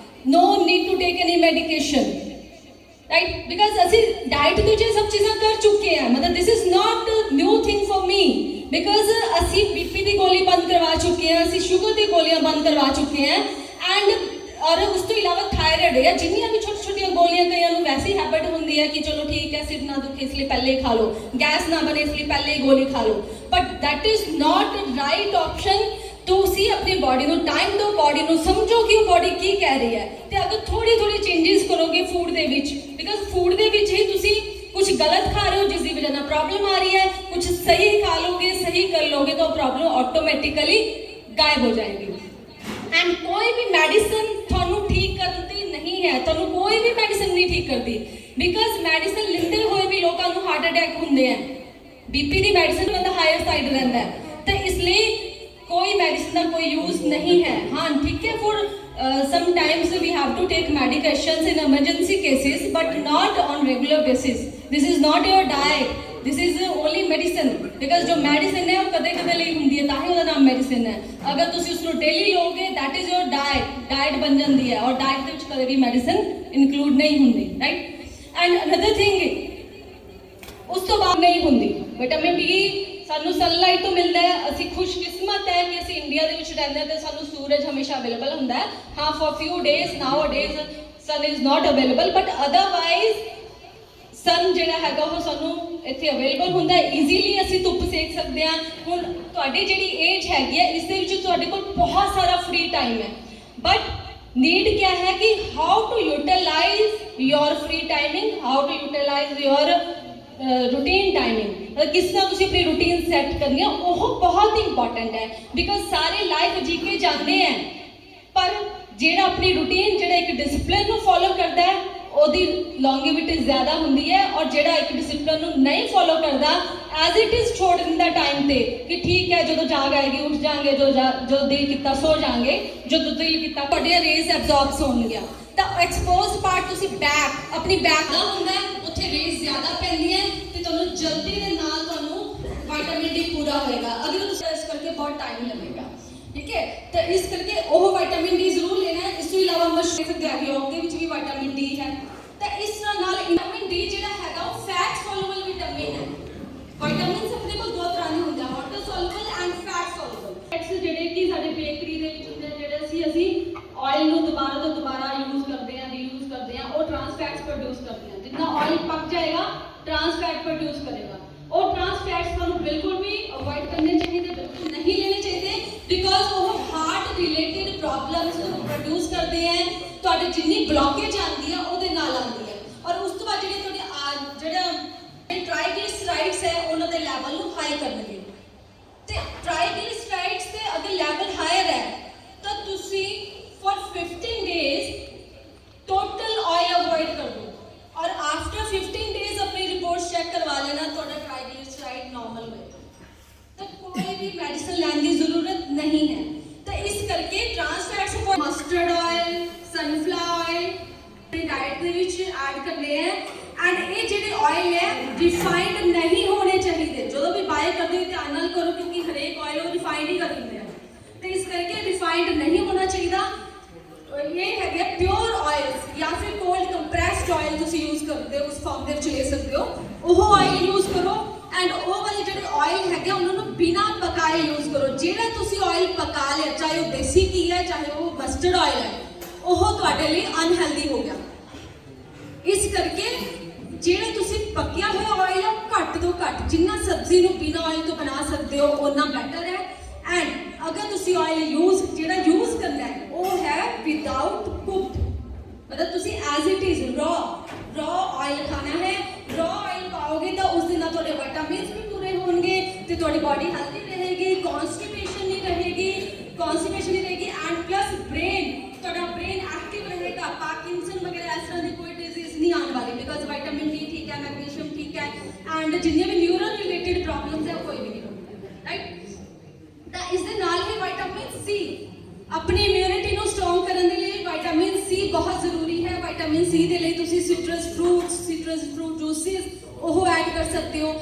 No need to take any medication, right, because असी डाइट ਦੇ ਵਿੱਚ सब चीज़ां कर चुके हैं। मतलब this is not new thing for me, because असी बीपी की गोली बंद करवा चुके हैं, असी शुगर की गोलियां बंद करवा चुके हैं। एंड और उस तो इलावा थायराइड है, जिन्नियां भी छोटी छोटी गोलियां कईयां नूं वैसी हैबिट होंदी है कि चलो ठीक है सिर ना दुखे इसलिए पहले ही खा लो, गैस ना बने इसलिए पहले ही गोली खा लो, but that is not right option. ਤੁਸੀਂ ਆਪਣੀ ਬਾਡੀ ਨੂੰ ਟਾਈਮ ਦਿਓ, ਬਾਡੀ ਨੂੰ ਸਮਝੋ ਕਿ ਉਹ ਬਾਡੀ ਕੀ ਕਹਿ ਰਹੀ ਹੈ, ਤੇ ਅਗਰ ਥੋੜੀ ਥੋੜੀ ਚੇਂਜਸ ਕਰੋਗੇ ਫੂਡ ਦੇ ਵਿੱਚ, ਬਿਕਾਜ਼ ਫੂਡ ਦੇ ਵਿੱਚ ਹੀ ਤੁਸੀਂ ਕੁਝ ਗਲਤ ਖਾ ਰਹੇ ਹੋ ਜਿਸ ਦੀ ਵਜ੍ਹਾ ਨਾਲ ਪ੍ਰੋਬਲਮ ਆ ਰਹੀ ਹੈ, ਕੁਝ ਸਹੀ ਖਾ ਲੋਗੇ, ਸਹੀ ਕਰ ਲੋਗੇ ਤਾਂ ਪ੍ਰੋਬਲਮ ਆਟੋਮੈਟਿਕਲੀ ਗਾਇਬ ਹੋ ਜਾਏਗੀ। ਐਂਡ ਕੋਈ ਵੀ ਮੈਡੀਸਨ ਤੁਹਾਨੂੰ ਠੀਕ ਕਰਨ ਦੀ ਨਹੀਂ ਹੈ, ਤੁਹਾਨੂੰ ਕੋਈ ਵੀ ਮੈਡੀਸਨ ਨਹੀਂ ਠੀਕ ਕਰਦੀ, ਬਿਕਾਜ਼ ਮੈਡੀਸਨ ਲੈਂਦੇ ਹੋਏ ਵੀ ਲੋਕਾਂ ਨੂੰ ਹਾਰਟ ਅਟੈਕ ਹੁੰਦੇ ਆ। ਬੀਪੀ ਦੀ ਮੈਡੀਸਨ ਬੰਦਾ ਹਾਇਰ ਸਾਈਡ ਰਹਿੰਦਾ ਹੈ, ਤਾਂ ਇਸ ਲਈ कोई मेडिसिन का कोई यूज नहीं है। हाँ ठीक है, for sometimes we have to take medications in emergency cases, but not on regular basis. This is not your diet, this is only medicine, because जो मेडिसिन है वो कदे कदे ਲਈ ਹੁੰਦੀ ਹੈ, ਤਾਂ ਹੀ ਉਹਦਾ ਨਾਮ ਮੈਡੀਸਿਨ ਹੈ। ਅਗਰ ਤੁਸੀਂ ਉਸ ਨੂੰ ਡੇਲੀ ਲੋਗੇ that is your diet, diet बन ਜਾਂਦੀ ਹੈ, ਔਰ ਡਾਈਟ ਦੇ ਵਿੱਚ ਕਦੇ ਵੀ ਮੈਡੀਸਿਨ ਇਨਕਲੂਡ ਨਹੀਂ ਹੁੰਦੀ, ਰਾਈਟ। ਐਂਡ ਅਨਦਰ ਥਿੰਗ ਉਸ ਤੋਂ ਬਾਅਦ ਨਹੀਂ ਹੁੰਦੀ ਵਿਟਾਮਿਨ ਡੀ ਸਾਨੂੰ ਸਨਲਾਈਟ ਤੋਂ ਮਿਲਦਾ ਹੈ। ਅਸੀਂ ਖੁਸ਼ਕਿਸਮਤ ਹੈ ਕਿ ਅਸੀਂ ਇੰਡੀਆ ਦੇ ਵਿੱਚ ਰਹਿੰਦੇ ਹਾਂ ਤੇ ਸਾਨੂੰ ਸੂਰਜ ਹਮੇਸ਼ਾ ਅਵੇਲੇਬਲ ਹੁੰਦਾ ਹੈ। ਹਾਂ for few days now days sun is not available, but otherwise sun ਜਿਹੜਾ ਹੈਗਾ ਉਹ ਸਾਨੂੰ ਇੱਥੇ ਅਵੇਲੇਬਲ ਹੁੰਦਾ ਹੈ, ਈਜ਼ੀਲੀ ਅਸੀਂ ਧੁੱਪ ਸੇਕ ਸਕਦੇ ਹਾਂ। ਹੁਣ ਤੁਹਾਡੀ ਜਿਹੜੀ ਏਜ ਹੈਗੀ ਹੈ ਇਸ ਦੇ ਵਿੱਚ ਤੁਹਾਡੇ ਕੋਲ ਬਹੁਤ ਸਾਰਾ ਫ੍ਰੀ ਟਾਈਮ ਹੈ, ਬਟ ਨੀਡ ਕਿਆ ਹੈ ਕਿ how to utilise your free timing, how to utilise your routine timing, किस तरह तुसी अपनी रूटीन सैट करनी है वो बहुत इंपॉर्टेंट है। बिकॉज सारे लाइफ जी के जाते हैं, पर जेड़ा अपनी रूटीन जेड़ा एक डिसिप्लिन को फॉलो करता है ਉਹਦੀ ਲੌਂਗੇਵਿਟੀ ਜ਼ਿਆਦਾ ਹੁੰਦੀ ਹੈ, ਔਰ ਜਿਹੜਾ ਇੱਕ ਡਿਸਪਲਿਨ ਨੂੰ ਨਹੀਂ ਫੋਲੋ ਕਰਦਾ ਐਜ਼ ਇਟ ਇਜ਼ ਛੋੜ ਦਿੰਦਾ ਟਾਈਮ ਤੇ ਕਿ ਠੀਕ ਹੈ ਜਦੋਂ ਜਾਗ ਆਏਗੀ ਉੱਠ ਜਾਾਂਗੇ, ਜੋ ਦਿਲ ਕੀਤਾ ਸੋ ਜਾਾਂਗੇ, ਜਦੋਂ ਦਿਲ ਕੀਤਾ ਤੁਹਾਡੀਆਂ ਰੇਜ਼ ਐਬਜ਼ੌਰਬਸ ਹੋਣਗੀਆਂ। ਤਾਂ ਐਕਸਪੋਜ਼ਡ ਪਾਰਟ ਤੁਸੀਂ ਬੈਕ ਆਪਣੀ ਬੈਕ ਦਾ ਹੁੰਦਾ ਹੈ, ਉੱਥੇ ਰੇਜ਼ ਜ਼ਿਆਦਾ ਪੈਂਦੀ ਹੈ ਤੇ ਤੁਹਾਨੂੰ ਜਲਦੀ ਦੇ ਨਾਲ ਤੁਹਾਨੂੰ ਵਿਟਾਮਿਨ ਡੀ ਪੂਰਾ ਹੋਏਗਾ। ਅਗਰ ਤੁਸੀਂ ਇਸ ਕਰਕੇ ਬਹੁਤ ਟਾਈਮ ਲੱਗੇਗਾ, ਠੀਕ ਹੈ। ਤਾਂ ਇਸ ਕਰਕੇ ਉਹ ਵਿਟਾਮਿਨ ਡੀ ਜ਼ਰੂਰ ਲੈਣਾ ਹੈ। ਇਸ ਤੋਂ ਇਲਾਵਾ ਮਸ਼ਰੂਮ ਦੇ ਯੋਗ ਦੇ ਵਿੱਚ ਵੀ ਵਿਟਾਮਿਨ ਡੀ ਹੈ। ਤਾਂ ਇਸ ਨਾਲ ਵਿਟਾਮਿਨ ਡੀ ਜਿਹੜਾ ਹੈਗਾ ਉਹ ਫੈਟ ਸੋਲੂਬਲ ਵਿਟਾਮਿਨ ਹੈ। ਵਿਟਾਮਿਨਸ ਆਪਣੇ ਕੋਲ ਦੋ ਤਰ੍ਹਾਂ ਦੇ ਹੁੰਦੇ ਆ, water soluble and fat soluble. Fats ਜਿਹੜੇ ਕਿ ਸਾਡੇ ਬੇਕਰੀ ਦੇ ਵਿੱਚ ਹੁੰਦੇ ਆ, ਜਿਹੜੇ ਅਸੀਂ ਆਇਲ ਨੂੰ ਦੁਬਾਰਾ ਤੋਂ ਦੁਬਾਰਾ ਯੂਜ਼ ਕਰਦੇ ਆ, ਰੀਯੂਜ਼ ਕਰਦੇ ਆ, ਉਹ ਟ੍ਰਾਂਸ ਫੈਟਸ ਪ੍ਰੋਡਿਊਸ ਕਰਦੇ ਆ। ਜਿੰਨਾ ਆਇਲ ਪੱਕ ਜਾਏਗਾ ਟ੍ਰਾਂਸ ਫੈਟ ਪ੍ਰੋਡਿਊਸ ਕਰੇਗਾ। ਉਹ ਟ੍ਰਾਂਸ ਫੈਟਸ ਤੁਹਾਨੂੰ ਬਿਲਕੁਲ ਵੀ ਅਵੋਇਡ ਕਰਨੇ ਚਾਹੀਦੇ, ਬਿਲਕੁਲ ਨਹੀਂ ਲੈਣੇ ਚਾਹੀਦੇ, ਬਿਕੋਜ਼ ਉਹ ਹਾਰਟ ਰਿਲੇਟਡ ਪ੍ਰੋਬਲਮਸ ਨੂੰ ਪ੍ਰੋਡਿਊਸ ਕਰਦੇ ਆ। ਤੁਹਾਡੀ ਜਿੰਨੀ ਬਲੌਕੇਜ ਆਉਂਦੀ ਆ ਉਹਦੇ ਨਾਲ ਆਉਂਦੀ ਹੈ। ਔਰ ਉਸ ਤੋਂ ਬਾਅਦ ਜਿਹੜੇ ਤੁਹਾਡੇ ਜਿਹੜਾ ਟ੍ਰਾਈਗਲਿਸਰਾਈਡਸ ਹੈ ਉਹਨਾਂ ਦੇ ਲੈਵਲ ਨੂੰ ਹਾਈ ਕਰਨਗੇ। ਤੇ ਟ੍ਰਾਈਗਲਿਸਰਾਈਡਸ ਦੇ ਅਗਰ ਲੈਵਲ ਹਾਇਰ ਹੈ ਤਾਂ ਤੁਸੀਂ for 15 days total oil avoid ਕਰ ਦਿਓ ਔਰ ਆਫਟਰ 15 ਡੇਜ਼ ਆਪਣੀ ਰਿਪੋਰਟ ਚੈੱਕ ਕਰਵਾ ਲੈਣਾ, ਤੁਹਾਡਾ ਟ੍ਰਾਈਗਲਿਸਰਾਈਡ ਨਾਰਮਲ ਹੋਏਗਾ। ਤਾਂ ਕੋਈ ਵੀ ਮੈਡੀਸਨ ਲੈਣ ਦੀ ਜ਼ਰੂਰਤ ਨਹੀਂ ਹੈ। ਤਾਂ ਇਸ ਕਰਕੇ ਟ੍ਰਾਂਸ fats for mustard oil, sunflower oil diet ਦੇ ਵਿੱਚ ਐਡ ਕਰਨੇ ਹੈ। ਐਂਡ ਇਹ ਜਿਹੜੇ ਆਇਲ ਹੈ ਰਿਫਾਈਨਡ ਨਹੀਂ ਹੋਣੇ ਚਾਹੀਦੇ। ਜਦੋਂ ਵੀ ਬਾਏ ਕਰਦੇ ਹੋ ਧਿਆਨ ਨਾਲ ਕਰੋ, ਕਿਉਂਕਿ ਹਰੇਕ ਆਇਲ ਉਹ ਰਿਫਾਈਨਡ ਹੀ ਕਰਦੇ ਆ। ਤੇ ਇਸ ਕਰਕੇ ਰਿਫਾਈਨਡ ਨਹੀਂ ਹੋਣਾ ਚਾਹੀਦਾ। ਇਹ ਹੈਗੇ ਪਿਓਰ ਆਇਲਸ ਜਾਂ ਫਿਰ ਕੋਲਡ ਕੰਪਰੈਸਡ ਆਇਲ ਤੁਸੀਂ ਯੂਜ਼ ਕਰਦੇ ਹੋ, ਉਸ ਫਾਰਮ ਦੇ ਵਿੱਚ ਲੈ ਸਕਦੇ ਹੋ, ਉਹ ਆਇਲ ਯੂਜ਼ ਕਰੋ। ਐਂਡ ਉਹ ਵਾਲੇ ਜਿਹੜੇ ਆਇਲ ਹੈਗੇ ਉਹਨਾਂ ਨੂੰ ਬਿਨਾਂ ਪਕਾਏ ਯੂਜ਼ ਕਰੋ। ਜਿਹੜਾ ਤੁਸੀਂ ਆਇਲ ਪਕਾ ਲਿਆ, ਚਾਹੇ ਉਹ ਦੇਸੀ ਘੀ ਹੈ, ਚਾਹੇ ਉਹ ਮਸਟਰਡ ਆਇਲ ਹੈ, ਉਹ ਤੁਹਾਡੇ ਲਈ ਅਨਹੈਲਦੀ ਹੋ ਗਿਆ। ਇਸ ਕਰਕੇ ਜਿਹੜਾ ਤੁਸੀਂ ਪੱਕਿਆ ਹੋਇਆ ਆਇਲ ਹੈ ਘੱਟ ਤੋਂ ਘੱਟ, ਜਿੰਨਾ ਸਬਜ਼ੀ ਨੂੰ ਬਿਨਾਂ ਆਇਲ ਤੋਂ ਬਣਾ ਸਕਦੇ ਹੋ ਉਹਨਾਂ ਬੈਟਰ ਹੈ। ਐਂਡ ਅਗਰ ਤੁਸੀਂ ਆਇਲ ਜਿਹੜਾ ਯੂਜ਼ ਕਰਨਾ ਹੈ ਉਹ ਹੈ ਵਿਦਾਊਟ ਕੁਕਡ, ਮਤਲਬ ਤੁਸੀਂ as it is raw oil ਖਾਣਾ ਹੈ। ਰॉ ਆਇਲ ਪਾਓਗੇ ਤਾਂ ਉਸ ਦੇ ਨਾਲ ਤੁਹਾਡੇ ਵਿਟਾਮਿਨਸ ਵੀ ਪੂਰੇ ਹੋਣਗੇ ਤੇ ਤੁਹਾਡੀ ਬਾਡੀ ਹੈਲਦੀ ਰਹੇਗੀ, ਕਨਸਟੀਪੇਸ਼ਨ ਨਹੀਂ ਰਹੇਗੀ ਐਂਡ ਪਲੱਸ ਤੁਹਾਡਾ ਬ੍ਰੇਨ ਐਕਟਿਵ ਰਹੇਗਾ। ਪਾਰਕਿੰਸਨ ਵਗੈरह ਇਸ ਤਰ੍ਹਾਂ ਦੀ ਕੋਈ ਡਿਜ਼ੀਜ਼ ਨਹੀਂ ਆਉਣ ਵਾਲੀ, ਬਿਕਾਜ਼ ਵਿਟਾਮਿਨ ਡੀ ਠੀਕ ਹੈ, ਮੈਗਨੀਸ਼ੀਅਮ ਠੀਕ ਹੈ, ਐਂਡ ਜਿੰਨੀਆਂ ਵੀ ਨਿਊਰਲ ਰਿਲੇਟਡ ਪ੍ਰੋਬਲਮਸ ਹੈ ਕੋਈ ਵੀ ਨਹੀਂ ਹੋਣਗੇ, ਰਾਈਟ। ਤਾਂ ਇਸ ਦੇ ਨਾਲ ਹੀ ਵਿਟਾਮਿਨ ਸੀ ਆਪਣੀ ਇਮਿਊਨਿਟੀ ਨੂੰ ਸਟਰੋਂਗ ਕਰਨ ਦੇ ਲਈ ਵਿਟਾਮਿਨ ਸੀ ਬਹੁਤ ਜ਼ਰੂਰੀ ਹੈ। ਵਿਟਾਮਿਨ ਸੀ ਦੇ ਲਈ ਤੁਸੀਂ ਸਿਟਰਸ ਫਰੂਟ ਜੂਸਿਸ ਉਹ ਐਡ ਕਰ ਸਕਦੇ ਹੋ।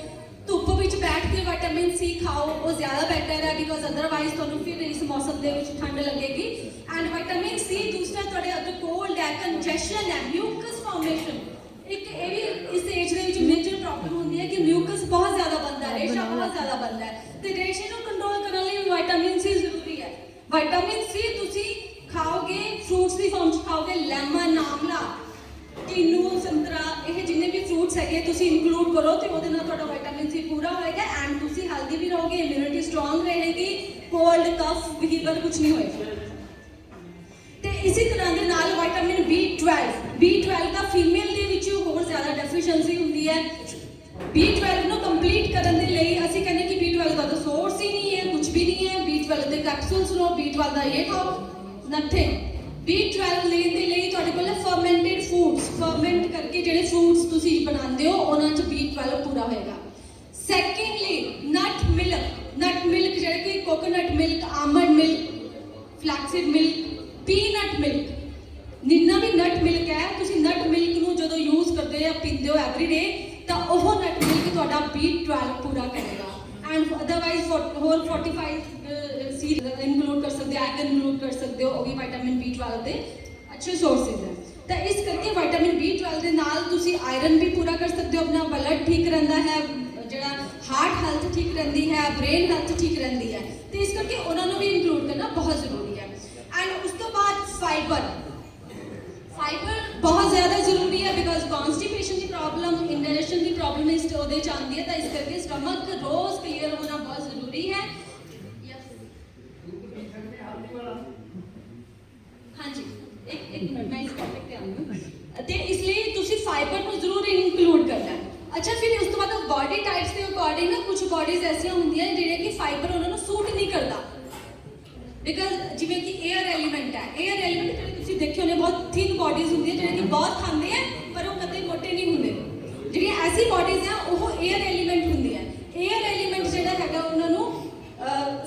ਧੁੱਪ ਵਿੱਚ ਬੈਠ ਕੇ ਵਿਟਾਮਿਨ ਸੀ ਖਾਓ, ਉਹ ਜ਼ਿਆਦਾ ਬੈਟਰ ਹੈ, ਬਿਕਾਜ਼ ਅਦਰਵਾਈਜ਼ ਤੁਹਾਨੂੰ ਫਿਰ ਇਸ ਮੌਸਮ ਦੇ ਵਿੱਚ ਠੰਡ ਲੱਗੇਗੀ। ਐਂਡ ਵਿਟਾਮਿਨ ਸੀ ਦੂਸਰਾ ਤੁਹਾਡੇ ਅਗਰ ਕੋਲਡ ਹੈ, ਕੰਜੈਸ਼ਨ ਹੈ, ਮਿਊਕਸ ਫਾਰਮੇਸ਼ਨ, ਇੱਕ ਇਹ ਵੀ ਇਸ ਏਜ ਦੇ ਵਿੱਚ ਮੇਜਰ ਪ੍ਰੋਬਲਮ ਹੁੰਦੀ ਹੈ ਕਿ ਮਿਊਕਸ ਬਹੁਤ ਜ਼ਿਆਦਾ ਬਣਦਾ ਹੈ, ਰੇਸ਼ਾ ਬਹੁਤ ਜ਼ਿਆਦਾ ਬਣਦਾ ਹੈ, ਤੇ ਰੇਸ਼ੇ ਨੂੰ ਕੰਟਰੋਲ ਕਰਨ ਲਈ ਵਿਟਾਮਿਨ ਸੀ ਜ਼ਰੂਰੀ ਹੈ। ਵਿਟਾਮਿਨ ਸੀ ਤੁਸੀਂ ਖਾਓਗੇ ਫਰੂਟਸ ਦੀ ਫਾਰਮ 'ਚ ਖਾਓਗੇ, ਲੈਮਨ, ਆਮਲਾ, ਕਿੰਨੂ, ਸੰਤਰਾ, ਇਹ ਜਿੰਨੇ ਵੀ ਫਰੂਟਸ ਹੈਗੇ ਤੁਸੀਂ ਇਨਕਲੂਡ ਕਰੋ ਤੇ ਉਹਦੇ ਨਾਲ ਤੁਹਾਡਾ ਵਿਟਾਮਿਨ ਸੀ ਪੂਰਾ ਹੋਏਗਾ। ਐਂਡ ਤੁਸੀਂ ਹੈਲਦੀ ਵੀ ਰਹੋਗੇ, ਇਮਿਊਨਿਟੀ ਸਟਰੋਂਗ ਰਹੇਗੀ, ਕੋਲਡ ਕਫ ਫੀਵਰ ਕੁਝ ਨਹੀਂ ਹੋਏਗਾ। ਤੇ ਇਸੇ ਤਰ੍ਹਾਂ ਦੇ ਨਾਲ ਵਿਟਾਮਿਨ B12 ਦਾ ਫੀਮੇਲ ਦੇ ਵਿੱਚ ਹੋਰ ਜ਼ਿਆਦਾ ਡੈਫੀਸ਼ੀਐਂਸੀ ਹੁੰਦੀ ਹੈ। B12 ਨੂੰ ਕੰਪਲੀਟ ਕਰਨ ਦੇ ਲਈ ਅਸੀਂ ਕਹਿੰਦੇ ਕਿ B12 ਦਾ ਸੋਰਸ ਹੀ ਨਹੀਂ ਹੈ, ਕੁਝ ਵੀ ਨਹੀਂ ਹੈ। B12 ਦੇ ਕੈਪਸੂਲਸ ਲਓ, B12 ਦਾ ਇਹ ਖਾਓ, ਨਥਿੰਗ। B12 ਲੈਣ ਦੇ ਲਈ ਤੁਹਾਡੇ ਕੋਲ ਫਰਮੈਂਟਡ ਫੂਡਸ, ਫਰਮੈਂਟ ਕਰਕੇ ਜਿਹੜੇ ਫੂਡਸ ਤੁਸੀਂ ਬਣਾਉਂਦੇ ਹੋ ਉਹਨਾਂ 'ਚ B12 ਪੂਰਾ ਹੋਏਗਾ। ਸੈਕੰਡਲੀ ਨਟ ਮਿਲਕ ਜਿਹੜੇ ਕਿ coconut milk, almond milk, flaxseed milk, peanut milk, ਜਿੰਨਾ ਵੀ ਨਟ ਮਿਲਕ ਹੈ, ਤੁਸੀਂ ਨਟ ਮਿਲਕ ਨੂੰ ਜਦੋਂ ਯੂਜ਼ ਕਰਦੇ ਹੋ ਪੀਂਦੇ ਹੋ ਐਵਰੀਡੇ ਤਾਂ ਉਹ ਨਟ ਮਿਲਕ ਤੁਹਾਡਾ B12 ਪੂਰਾ ਕਰੇਗਾ। ਐਂਡ ਅਦਰਵਾਈਜ਼ ਹੋਰ 45 ਸੀਡ ਇਨਕਲੂਡ ਕਰ ਸਕਦੇ ਹੋ, ਐਗ ਇਨਕਲੂਡ ਕਰ ਸਕਦੇ ਹੋ, ਉਹ ਵੀ ਵਿਟਾਮਿਨ B12 ਦੇ ਅੱਛੇ ਸੋਰਸਿਸ ਹੈ। ਤਾਂ ਇਸ ਕਰਕੇ ਵਿਟਾਮਿਨ B12 ਦੇ ਨਾਲ ਤੁਸੀਂ ਆਇਰਨ ਵੀ ਪੂਰਾ ਕਰ ਸਕਦੇ ਹੋ, ਆਪਣਾ ਬਲੱਡ ਠੀਕ ਰਹਿੰਦਾ ਹੈ, ਜਿਹੜਾ ਹਾਰਟ ਹੈਲਥ ਠੀਕ ਰਹਿੰਦੀ ਹੈ, ਬ੍ਰੇਨ ਹੈਲਥ ਠੀਕ ਰਹਿੰਦੀ ਹੈ। ਤੇ ਇਸ ਕਰਕੇ ਉਹਨਾਂ ਨੂੰ ਵੀ ਇਨਕਲੂਡ ਕਰਨਾ ਬਹੁਤ ਜ਼ਰੂਰੀ ਹੈ। ਐਂਡ ਉਸ ਤੋਂ ਬਾਅਦ ਫਾਈਬਰ ਬਹੁਤ ਜ਼ਿਆਦਾ ਜ਼ਰੂਰੀ ਹੈ, because constipation the problem, ਇੰਡਾਈਜੈਸ਼ਨ the problem ਇਸ ਉਹਦੇ 'ਚ ਆਉਂਦੀ ਹੈ। ਤਾਂ ਇਸ ਕਰਕੇ ਸਟਮਕ ਰੋਜ਼ ਕਲੀਅਰ ਹੋਣਾ ਬਹੁਤ ਜ਼ਰੂਰੀ ਹੈ। ਹਾਂਜੀ, ਇੱਕ ਮਿੰਟ ਮੈਂ ਇਸ ਟੌਪਿਕ ਤੇ ਆਉਂਦੀ। ਤੇ ਇਸ ਲਈ ਤੁਸੀਂ ਫਾਈਬਰ ਨੂੰ ਜ਼ਰੂਰ ਇਨਕਲੂਡ ਕਰਨਾ ਹੈ। ਅੱਛਾ, ਫਿਰ ਉਸ ਤੋਂ ਬਾਅਦ ਬਾਡੀ ਟਾਈਪਸ ਦੇ ਅਕੋਰਡਿੰਗ ਨਾ ਕੁਝ ਬਾਡੀਜ਼ ਐਸੀਆਂ ਹੁੰਦੀਆਂ ਜਿਹੜੇ ਕਿ ਫਾਈਬਰ ਉਹਨਾਂ ਨੂੰ ਸੂਟ ਨਹੀਂ ਕਰਦਾ, ਬਿਕਾਜ਼ ਜਿਵੇਂ ਕਿ 에ਅਰ ਐਲੀਮੈਂਟ ਹੈ, 에ਅਰ ਐਲੀਮੈਂਟ ਜਿਹੜੇ ਤੁਸੀਂ ਦੇਖੇ ਹੋਣੇ ਬਹੁਤ ਥਿਨ ਬਾਡੀਜ਼ ਹੁੰਦੀਆਂ ਜਿਹੜੇ ਕਿ ਬਹੁਤ ਖਾਂਦੇ ਆ ਪਰ ਉਹ ਕਦੇ ਮੋਟੇ ਨਹੀਂ ਹੁੰਦੇ। ਜਿਹੜੀਆਂ ਐਸੀ ਬਾਡੀਜ਼ ਆ ਉਹ 에ਅਰ ਐਲੀਮੈਂਟ ਹੁੰਦੀਆਂ। 에ਅਰ ਐਲੀਮੈਂਟ ਜਿਹੜਾ ਹੈਗਾ ਉਹਨਾਂ ਨੂੰ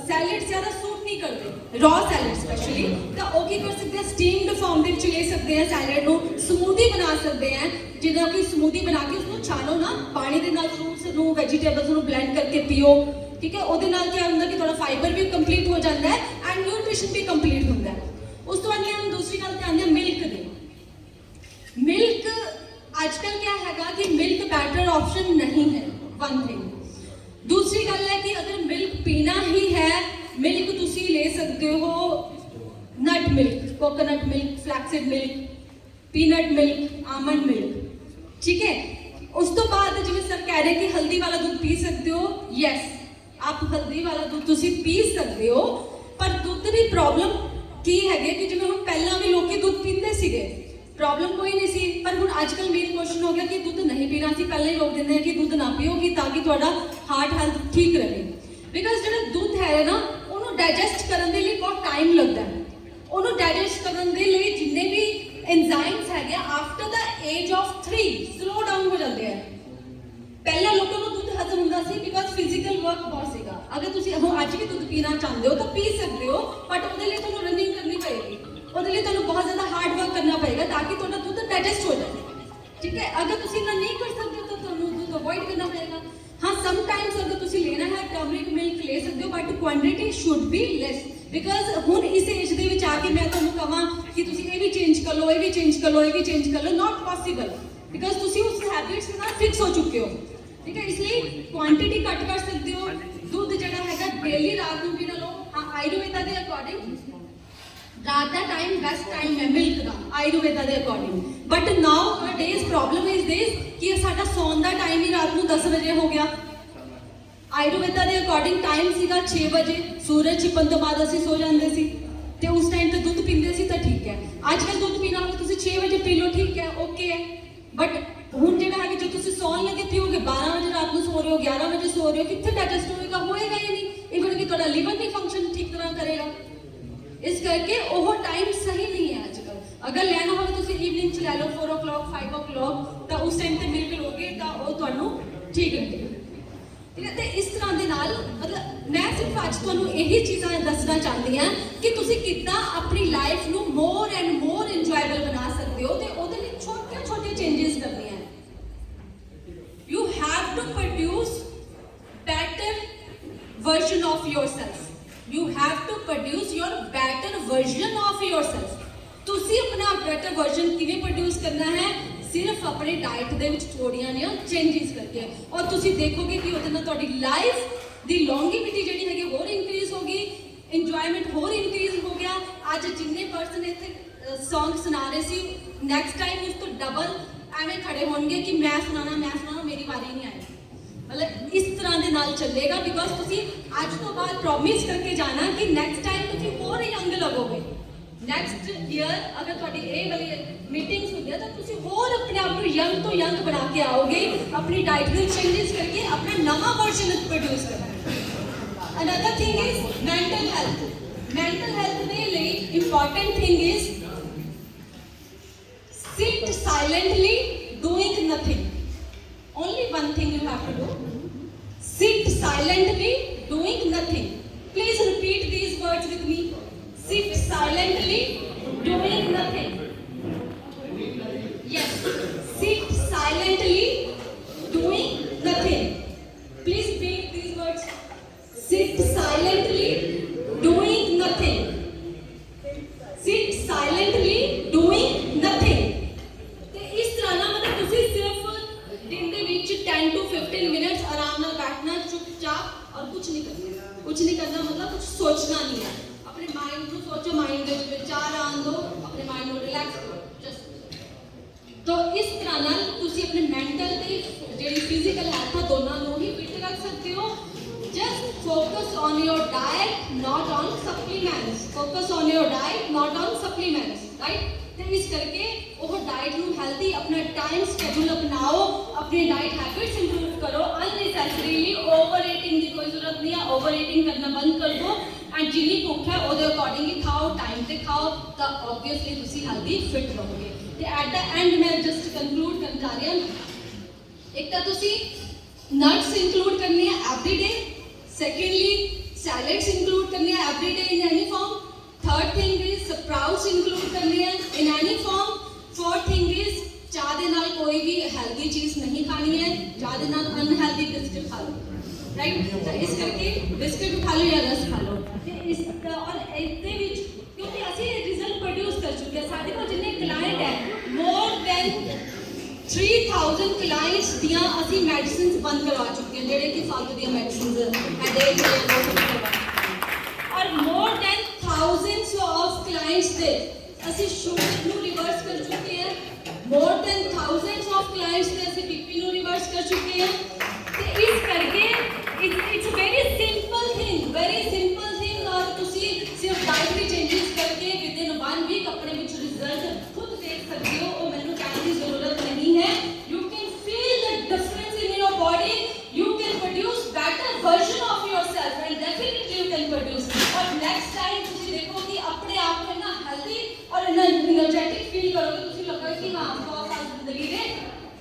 ਸੈਲਡ ਜ਼ਿਆਦਾ ਸੂਟ ਨਹੀਂ ਕਰਦੇ, ਰॉ ਸੈਲਡ ਸਪੈਸ਼ਲੀ, ਤਾਂ ਉਹ ਕੀ ਕਰ ਸਕਦੇ ਆ, ਸਟੀਮਡ ਫਾਰਮ ਦੇ ਵਿੱਚ ਲੈ ਸਕਦੇ ਆ ਸੈਲਡ ਨੂੰ, ਸਮੂਦੀ ਬਣਾ ਸਕਦੇ ਆ, ਜਿੱਦਾਂ ਕਿ ਸਮੂਦੀ ਬਣਾ ਕੇ ਉਸਨੂੰ ਛਾਣੋ ਨਾ, ਪਾਣੀ ਦੇ ਨਾਲ ਫਰੂਟਸ ਨੂੰ ਵੈਜੀਟੇਬਲਸ ਨੂੰ ਬਲੈਂਡ ਕਰਕੇ ਪੀਓ, ਠੀਕ ਹੈ। ਉਹਦੇ ਨਾਲ ਕੀ ਹੁੰਦਾ ਕਿ ਤੁਹਾਡਾ ਫਾਈਬਰ ਵੀ ਕੰਪਲੀਟ ਹੋ ਜਾਂਦਾ ਹੈ ਐਂਡ ਨਿਊਟ੍ਰੀਸ਼ਨ ਵੀ ਕੰਪਲੀਟ ਹੁੰਦਾ ਹੈ। ਉਸ ਤੋਂ ਬਾਅਦ हम दूसरी गल आते हैं मिल्क ਦੀ। मिल्क आजकल क्या हैगा कि मिल्क बेटर ऑप्शन नहीं है, वन थिंग। दूसरी गल है कि अगर मिल्क पीना ही है, मिल्क तुसी ले सकते हो nut milk, coconut milk, flaxseed milk, peanut milk, almond milk, ठीक है। उस तो बाद जिवें सर कह रहे कि हल्दी वाला दूध पी सकते हो, यस आप हल्दी वाला दूध तुसी पी सकते हो, पर दूध की प्रॉब्लम ਕੀ ਹੈਗੇ ਕਿ ਜਿਵੇਂ ਹੁਣ ਪਹਿਲਾਂ ਵੀ ਲੋਕੀ ਦੁੱਧ ਪੀਂਦੇ ਸੀਗੇ, ਪ੍ਰੋਬਲਮ ਕੋਈ ਨਹੀਂ ਸੀ, ਪਰ ਹੁਣ ਅੱਜਕੱਲ ਮੇਨ ਕੁਐਸਚਨ ਹੋ ਗਿਆ ਕਿ ਦੁੱਧ ਨਹੀਂ ਪੀਣਾ ਸੀ। ਪਹਿਲਾਂ ਹੀ ਲੋਕ ਦਿੰਦੇ ਆ ਕਿ ਦੁੱਧ ਨਾ ਪੀਓਗੀ ਤਾਂ ਕਿ ਤੁਹਾਡਾ ਹਾਰਟ ਹੈਲਥ ਠੀਕ ਰਹੇ, ਬਿਕਾਜ਼ ਜਿਹੜਾ ਦੁੱਧ ਹੈ ਨਾ ਉਹਨੂੰ ਡਾਈਜੈਸਟ ਕਰਨ ਦੇ ਲਈ ਬਹੁਤ ਟਾਈਮ ਲੱਗਦਾ ਹੈ। ਉਹਨੂੰ ਡਾਈਜੈਸਟ ਕਰਨ ਦੇ ਲਈ ਜਿੰਨੇ ਵੀ ਐਂਜ਼ਾਈਮਸ ਹੈਗੇ after the age of 3 slow down ਹੋ ਜਾਂਦੇ ਆ। ਪਹਿਲਾਂ ਲੋਕਾਂ ਨੂੰ ਦੁੱਧ ਹਜ਼ਮ ਹੁੰਦਾ ਸੀ ਬਿਕਾਜ਼ ਫਿਜ਼ੀਕਲ ਵਰਕ ਬਹੁਤ ਸੀਗਾ। ਅਗਰ ਤੁਸੀਂ ਹੁਣ ਅੱਜ ਵੀ ਦੁੱਧ ਪੀਣਾ ਚਾਹੁੰਦੇ ਹੋ ਤਾਂ ਪੀ ਸਕਦੇ ਹੋ, ਬਟ ਉਹਦੇ ਲਈ ਤੁਹਾਨੂੰ ਰਨਿੰਗ ਕਰਨੀ ਪਏਗੀ, ਉਹਦੇ ਲਈ ਤੁਹਾਨੂੰ ਬਹੁਤ ਜ਼ਿਆਦਾ ਹਾਰਡ ਵਰਕ ਕਰਨਾ ਪਏਗਾ ਤਾਂ ਕਿ ਤੁਹਾਡਾ ਦੁੱਧ ਡਾਈਜੈਸਟ ਹੋ ਜਾਏ, ਠੀਕ ਹੈ। ਅਗਰ ਤੁਸੀਂ ਨਾ ਨਹੀਂ ਕਰ ਸਕਦੇ ਹੋ ਤਾਂ ਤੁਹਾਨੂੰ ਦੁੱਧ ਅਵੋਇਡ ਕਰਨਾ ਪਏਗਾ। ਹਾਂ, ਸਮਟਾਈਮਸ ਅਗਰ ਤੁਸੀਂ ਲੈਣਾ ਹੈ ਟਰਮਰਿਕ ਮਿਲਕ ਲੈ ਸਕਦੇ ਹੋ, but quantity should be less, because ਹੁਣ ਇਸ ਏਜ ਦੇ ਵਿੱਚ ਆ ਕੇ ਮੈਂ ਤੁਹਾਨੂੰ ਕਹਾਂ ਕਿ ਤੁਸੀਂ ਇਹ ਵੀ ਚੇਂਜ ਕਰ ਲਓ, ਇਹ ਵੀ ਚੇਂਜ ਕਰ ਲਓ, ਇਹ ਵੀ ਚੇਂਜ ਕਰ ਲਓ, ਨਾਟ ਪੋਸੀਬਲ, ਬਿਕਾਜ਼ ਤੁਸੀਂ ਉਸ ਹੈਬਿਟਸ ਨਾਲ ਫਿਕਸ ਹੋ ਚੁੱਕੇ ਹੋ, ਠੀਕ ਹੈ। ਇਸ ਲਈ ਕੁਆਂਟੀਟੀ ਘੱਟ ਕਰ ਸਕਦੇ ਹੋ। ਦੁੱਧ ਜਿਹੜਾ ਹੈਗਾ ਡੇਲੀ ਰਾਤ ਨੂੰ ਵੀ ਨਾ ਲਓ। ਹਾਂ, ਆਯੁਰਵੇਦਾ ਦੇ ਅਕੋਰਡਿੰਗ ਰਾਤ ਦਾ ਟਾਈਮ ਬੈਸਟ ਟਾਈਮ ਹੈ ਮਿਲਕ ਦਾ, ਆਯੁਰਵੇਦਾ ਦੇ according. But nowadays problem is this ਕਿ ਸਾਡਾ ਸੌਣ ਦਾ ਟਾਈਮ ਹੀ ਰਾਤ ਨੂੰ 10 ਵਜੇ ਹੋ ਗਿਆ। ਆਯੁਰਵੇਦਾ ਦੇ ਅਕੋਰਡਿੰਗ ਟਾਈਮ ਸੀਗਾ 6 ਵਜੇ, ਸੂਰਜ ਛਿਪਣ ਤੋਂ ਬਾਅਦ ਅਸੀਂ ਸੋ ਜਾਂਦੇ ਸੀ ਤੇ ਉਸ ਟਾਈਮ ਤੇ ਦੁੱਧ ਪੀਂਦੇ ਸੀ ਤਾਂ ਠੀਕ ਹੈ। ਅੱਜ ਕੱਲ੍ਹ ਦੁੱਧ ਪੀਣਾ ਹੋਵੇ ਤੁਸੀਂ 6 ਵਜੇ ਪੀ ਲਓ, ਠੀਕ ਹੈ, ਓਕੇ ਹੈ, ਬਟ ਹੁਣ ਜਿਹੜਾ ਹੈ ਕਿ ਜੇ ਤੁਸੀਂ ਸੌਣ ਲੱਗੇ ਪੀਓਗੇ 12 ਵਜੇ ਰਾਤ ਨੂੰ ਸੋ ਰਹੇ ਹੋ, 11 ਵਜੇ ਸੋ ਰਹੇ ਹੋ, ਕਿੱਥੇ ਡਾਈਜੈਸਟ ਹੋਏਗਾ, ਹੋਏਗਾ ਹੀ ਨਹੀਂ। ਇਵਨ ਕਿ ਤੁਹਾਡਾ ਲੀਵਰ ਨਹੀਂ ਫੰਕਸ਼ਨ ਠੀਕ ਤਰ੍ਹਾਂ ਕਰੇਗਾ। ਇਸ ਕਰਕੇ ਉਹ ਟਾਈਮ ਸਹੀ ਨਹੀਂ ਹੈ ਅੱਜ ਕੱਲ੍ਹ। ਅਗਰ ਲੈਣਾ ਹੋਵੇ ਤੁਸੀਂ ਈਵਨਿੰਗ 'ਚ ਲੈ ਲਓ 4 o'clock 5 o'clock, ਤਾਂ ਉਸ ਟਾਈਮ ਤੇ ਮਿਲਕ ਲੋਗੇ ਤਾਂ ਉਹ ਤੁਹਾਨੂੰ ਠੀਕ ਰਹੇਗਾ, ਠੀਕ ਹੈ। ਤੇ ਇਸ ਤਰ੍ਹਾਂ ਦੇ ਨਾਲ ਮਤਲਬ ਮੈਂ ਸਿਰਫ ਅੱਜ ਤੁਹਾਨੂੰ ਇਹੀ ਚੀਜ਼ਾਂ ਦੱਸਣਾ ਚਾਹੁੰਦੀ ਹਾਂ ਕਿ ਤੁਸੀਂ ਕਿੱਦਾਂ ਆਪਣੀ ਲਾਈਫ ਨੂੰ ਮੋਰ ਐਂਡ ਮੋਰ ਇੰਜੋਏਬਲ ਬਣਾ ਸਕਦੇ ਹੋ ਤੇ ਉਹਦੇ ਲਈ ਛੋਟੇ ਛੋਟੇ ਚੇਂਜਸ ਕਰਨੇ ਆ। You have to produce better version of yourself. You have to produce your better version of yourself. ਤੁਸੀਂ ਆਪਣਾ better version ਕਿਵੇਂ produce ਕਰਨਾ ਹੈ? ਸਿਰਫ ਆਪਣੇ ਡਾਈਟ ਦੇ ਵਿੱਚ ਥੋੜੀਆਂ ਨੇ ਚੇਂਜਸ ਕਰਕੇ, ਔਰ ਤੁਸੀਂ ਦੇਖੋਗੇ ਕਿ ਉਹਦੇ ਨਾਲ ਤੁਹਾਡੀ ਲਾਈਫ ਦੀ ਲੌਂਗੇਵਿਟੀ ਜਿਹੜੀ ਹੈਗੀ ਹੋਰ ਇਨਕਰੀਜ਼ ਹੋਗੀ, ਇੰਜੋਇਮੈਂਟ ਹੋਰ ਇਨਕਰੀਜ਼ ਹੋ ਗਿਆ। ਅੱਜ ਜਿੰਨੇ ਪਰਸਨ ਇੱਥੇ ਸੌਂਗ ਸੁਣਾ ਰਹੇ ਸੀ, ਨੈਕਸਟ ਟਾਈਮ ਉਸ ਤੋਂ ਡਬਲ ਐਵੇਂ ਖੜੇ ਹੋਣਗੇ ਕਿ ਮੈਂ ਸੁਣਾਣਾ, ਮੇਰੀ ਵਾਰੀ ਨਹੀਂ ਆਈ। ਮਤਲਬ ਇਸ ਤਰ੍ਹਾਂ ਦੇ ਨਾਲ ਚੱਲੇਗਾ, ਬਿਕਾਜ਼ ਤੁਸੀਂ ਅੱਜ ਤੋਂ ਬਾਅਦ ਪ੍ਰੋਮਿਸ ਕਰਕੇ ਜਾਣਾ ਕਿ ਨੈਕਸਟ ਟਾਈਮ ਤੁਸੀਂ ਹੋਰ ਯੰਗ ਲੱਗੋਗੇ। ਨੈਕਸਟ ਈਅਰ ਅਗਰ ਤੁਹਾਡੀ ਇਹ ਵਾਲੀ ਮੀਟਿੰਗਸ ਹੁੰਦੀਆਂ ਤਾਂ ਤੁਸੀਂ ਹੋਰ ਆਪਣੇ ਆਪ ਨੂੰ ਯੰਗ ਤੋਂ ਯੰਗ ਬਣਾ ਕੇ ਆਓਗੇ, ਆਪਣੀ ਡਾਈਟ ਵਿੱਚ ਚੇਂਜਸ ਕਰਕੇ ਆਪਣਾ ਨਵਾਂ ਵਰਜ਼ਨ ਪ੍ਰੋਡਿਊਸ ਕਰਨਾ। Another thing is mental health. Mental health ਦੇ ਲਈ important thing is sit silently doing nothing. Only one thing you have to do. Sit silently doing nothing. Please repeat these words with me. Sit silently doing nothing. Yes. Sit silently doing nothing. Please repeat these words. Sit silently doing nothing. Sit silently doing nothing. ਇਸ ਤਰ੍ਹਾਂ ਨਾਲ ਮਤਲਬ ਤੁਸੀਂ ਸਿਰਫ ਦਿਨ ਦੇ ਵਿੱਚ 10 to 15 minutes ਆਰਾਮ ਨਾਲ ਬੈਠਣਾ, ਚੁੱਪਚਾਪ, ਔਰ ਕੁਝ ਨਹੀਂ ਕਰਨਾ ਮਤਲਬ ਕੁਝ ਸੋਚਣਾ ਨਹੀਂ ਹੈ। ਆਪਣੇ ਮਾਈਂਡ ਨੂੰ ਸੋਚੋ, ਮਾਈਂਡ ਦੇ ਵਿੱਚ ਵਿਚਾਰ ਆਉਣ ਦਿਓ, ਆਪਣੇ ਮਾਈਂਡ ਨੂੰ ਰਿਲੈਕਸ ਕਰੋ ਜਸਟ। ਤਾਂ ਇਸ ਤਰ੍ਹਾਂ ਨਾਲ ਤੁਸੀਂ ਆਪਣੇ ਮੈਂਟਲ ਤੇ ਜਿਹੜੀ ਫਿਜ਼ੀਕਲ ਹੈਲਥ ਆ ਦੋਨਾਂ ਨੂੰ ਹੀ ਫਿੱਟ ਰੱਖ ਸਕਦੇ ਹੋ। Just focus on your diet, not on supplements. Focus on your diet, not on supplements, right. ਤੇ ਇਸ ਕਰਕੇ ਉਹ ਡਾਈਟ ਨੂੰ ਹੈਲਦੀ ਆਪਣਾ ਟਾਈਮ ਸ਼ੈਡਿਊਲ ਅਪਣਾਓ, ਆਪਣੀ ਡਾਈਟ ਹੈਬਿਟਸ ਇੰਪਰੂਵ ਕਰੋ। ਅਨਨੈਸੈਸਰੀਲੀ ਓਵਰ ਈਟਿੰਗ ਦੀ ਕੋਈ ਜ਼ਰੂਰਤ ਨਹੀਂ ਹੈ। ਓਵਰ ਈਟਿੰਗ ਕਰਨਾ ਬੰਦ ਕਰ ਦਿਓ ਐਂਡ ਜਿੰਨੀ ਭੁੱਖ ਹੈ ਉਹਦੇ ਅਕੋਰਡਿੰਗ ਹੀ ਖਾਓ, ਟਾਈਮ ਤੇ ਖਾਓ, ਤਾਂ ਆਬਵੀਅਸਲੀ ਤੁਸੀਂ ਹੈਲਦੀ ਫਿਟ ਰਹੋਗੇ। ਤੇ ਐਟ ਦਾ ਐਂਡ ਮੈਂ ਜਸਟ ਕੰਕਲੂਡ ਕਰਨ ਜਾ ਰਹੀ ਹਾਂ। ਇੱਕ ਤਾਂ ਤੁਸੀਂ ਨਟਸ ਇੰਕਲੂਡ ਕਰਨੇ ਆ every day. Secondly salads include करनी है every day in any form. Third thing is sprouts include करनी है in any form. Fourth thing is चाह दे नाल कोई भी हेल्दी चीज़ नहीं खानी है, चाह दे नाल अनहेल्दी बिस्किट खा लो, राइट। तो इस करके बिस्किट खा लो या रस खा लो ते इस और ਇਹਦੇ ਵਿੱਚ क्योंकि ਅਸੀਂ रिजल्ट प्रोड्यूस कर चुके हैं। साढ़े कोल जिन्ने क्लाइंट है मोर देन 3000 क्लाइंट्स दियां ਅਸੀਂ ਮੈਡੀਸਿਨਸ ਬੰਦ ਕਰਵਾ ਚੁੱਕੇ ਹਾਂ, ਜਿਹੜੇ ਕਿ ਫਾਲਤੂ ਦੀਆਂ ਮੈਡੀਸਿਨਸ ਹੈਡੇਕ और more than thousands of clients ਦੇ ਅਸੀਂ ਸ਼ੂਗਰ ਨੂੰ ਰਿਵਰਸ ਕਰ ਚੁੱਕੇ ਹਾਂ। more than thousands of clients ਦੇ ਅਸੀਂ ਬੀਪੀ ਨੂੰ ਰਿਵਰਸ ਕਰ ਚੁੱਕੇ ਹਾਂ। ਤੇ ਇਸ ਕਰਕੇ it's a very simple thing और ਤੁਸੀਂ ਸਿਰਫ ਡਾਈਟਰੀ ਚੇਂजेस ਕਰਕੇ within 1 week ਆਪਣੇ ਵਿੱਚ ਰਿਜ਼ਲਟ ਖੁਦ ਦੇਖ ਸਕਦੇ ਹੋ। ਉਹ ਮੈਨੂੰ ਕਹਿਣ ਦੀ ਜ਼ਰੂਰਤ ਨਹੀਂ ਹੈ। you can feel the difference in your body, you can produce better version of yourself and definitely you can produce। और next time ਤੁਸੀਂ ਦੇਖੋ ਕਿ ਆਪਣੇ ਆਪ ਨੂੰ ਨਾ healthy और energetic feel करोगे, ਤੁਸੀਂ लगेगा कि हाँ 100 साल जिंदगी ਦੇ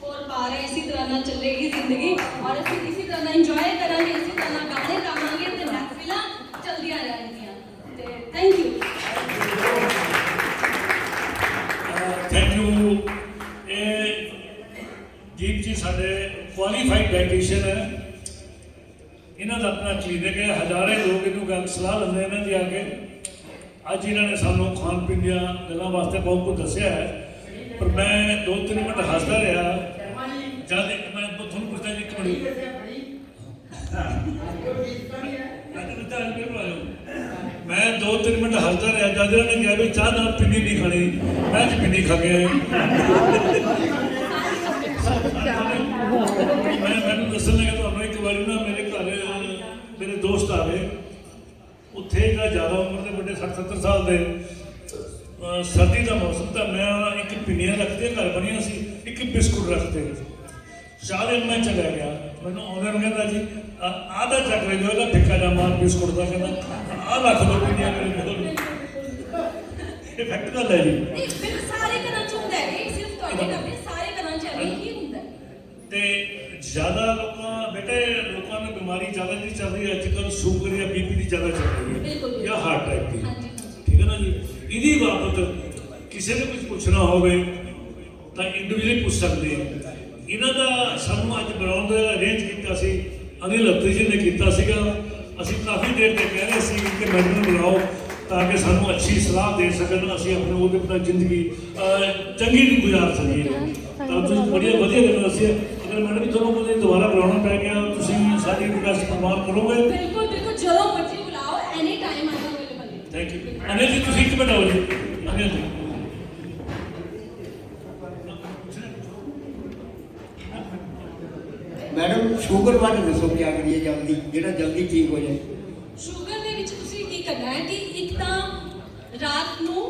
और पार है, इसी तरह ना चलेगी जिंदगी और ਅਸੀਂ इसी तरह ना enjoy ਕਰਾਂਗੇ, इसी तरह ना गाने गावांगे ਤੇ ਮਹਿਫਿਲਾਂ ਚਲਦੀਆਂ ਰਹਿਣਗੀਆਂ। ਤੇ thank you. Thank you. Deep ji साढ़े क्वालीफाइड डाइटिशियन है, इन्हों का अपना क्लीनिक है, हज़ारे लोग इन्हों गल सलाह लेंगे इन्हों की आके। अज इन्होंने सानू खान पीन दियाँ गल्लां वास्ते बहुत कुछ दसिया है, पर मैं 2-3 मिनट हसदा रहा जब मैं थोड़ा पूछता जी एक मिनट मैं 2-3 मिनट हसदा रहा जब इन्होंने कहा भी चाह नाल पिन्नी नहीं खानी, मैं अज पिन्नी खा के मैं दसन लगा तो एक बार ना मेरे घर मेरे दोस्त आ गए, उत्थे का ज़्यादा उम्र के बड़े 60-70 साल के सर्दी का मौसम था, मैं एक पिन्नियाँ रखते घर बनिया सी, एक बिस्कुट रखते चाह मैं चला गया। मैंने ऑनर कहता जी आधा चक ले जाएगा फिक्का जा मार बिस्कुट का, कहना आ रख दो पिन्नियाँ मेरे को इफेक्ट का ले जी। सारे घरां च हुंदा है, ये सिर्फ तुहाडे घर नहीं सारे घरां च ऐਵੇਂ ही हुंदा है। ते ज़्यादा लोगों बेटे लोगों में बीमारी ज़्यादा नहीं चल रही है आजकल, शुगर या बीपी की ज़्यादा चल रही है या हार्ट अटैक की, ठीक है ना जी। इहदी बाबत किसी ने कुछ पूछना होवे तो इंडिविजुअली पूछ सकते हैं। इन्हां दा सानू अज बुलाउण दा अरेंज कीता सी अनिल अत्री जी ने कीता सीगा। असीं काफ़ी देर तक कह रहे सी कि मैनूं बुलाओ ताकि सानू अच्छी सलाह दे सकन, असीं अपने ਉਹਦੇ ਪਤਾ ਜ਼ਿੰਦਗੀ ਚੰਗੀ ਨਹੀਂ ਗੁਜ਼ਾਰ ਸਕੀਏ। ਤਾਂ ਤੁਸੀਂ ਬੜੀਆਂ ਵਧੀਆ ਗੱਲਾਂ ਦੱਸੀਆਂ। अगर मैडम जी ਤੁਹਾਨੂੰ ਕੋਈ ਦੁਬਾਰਾ ਬੁਲਾਉਣਾ ਪੈ ਗਿਆ ਤੁਸੀਂ ਸਾਡੀ ਰਿਕੁਐਸਟ ਪ੍ਰਵਾਨ ਕਰੋਗੇ? बिल्कुल बिल्कुल ਜਦੋਂ ਮਰਜ਼ੀ ਬੁਲਾਓ, any time I am available. Thank you. Anil ji ਤੁਸੀਂ ਇੱਕ ਮਿੰਟ ਆਓ ਜੀ। अनिल जी मैडम शुगर बारे दसो क्या करिए जल्दी जेड़ा जल्दी ठीक हो जाए। ਸ਼ੂਗਰ ਦੇ ਵਿੱਚ ਤੁਸੀਂ ਕੀ ਕਰਨਾ ਹੈ ਕਿ ਇੱਕ ਤਾਂ ਰਾਤ ਨੂੰ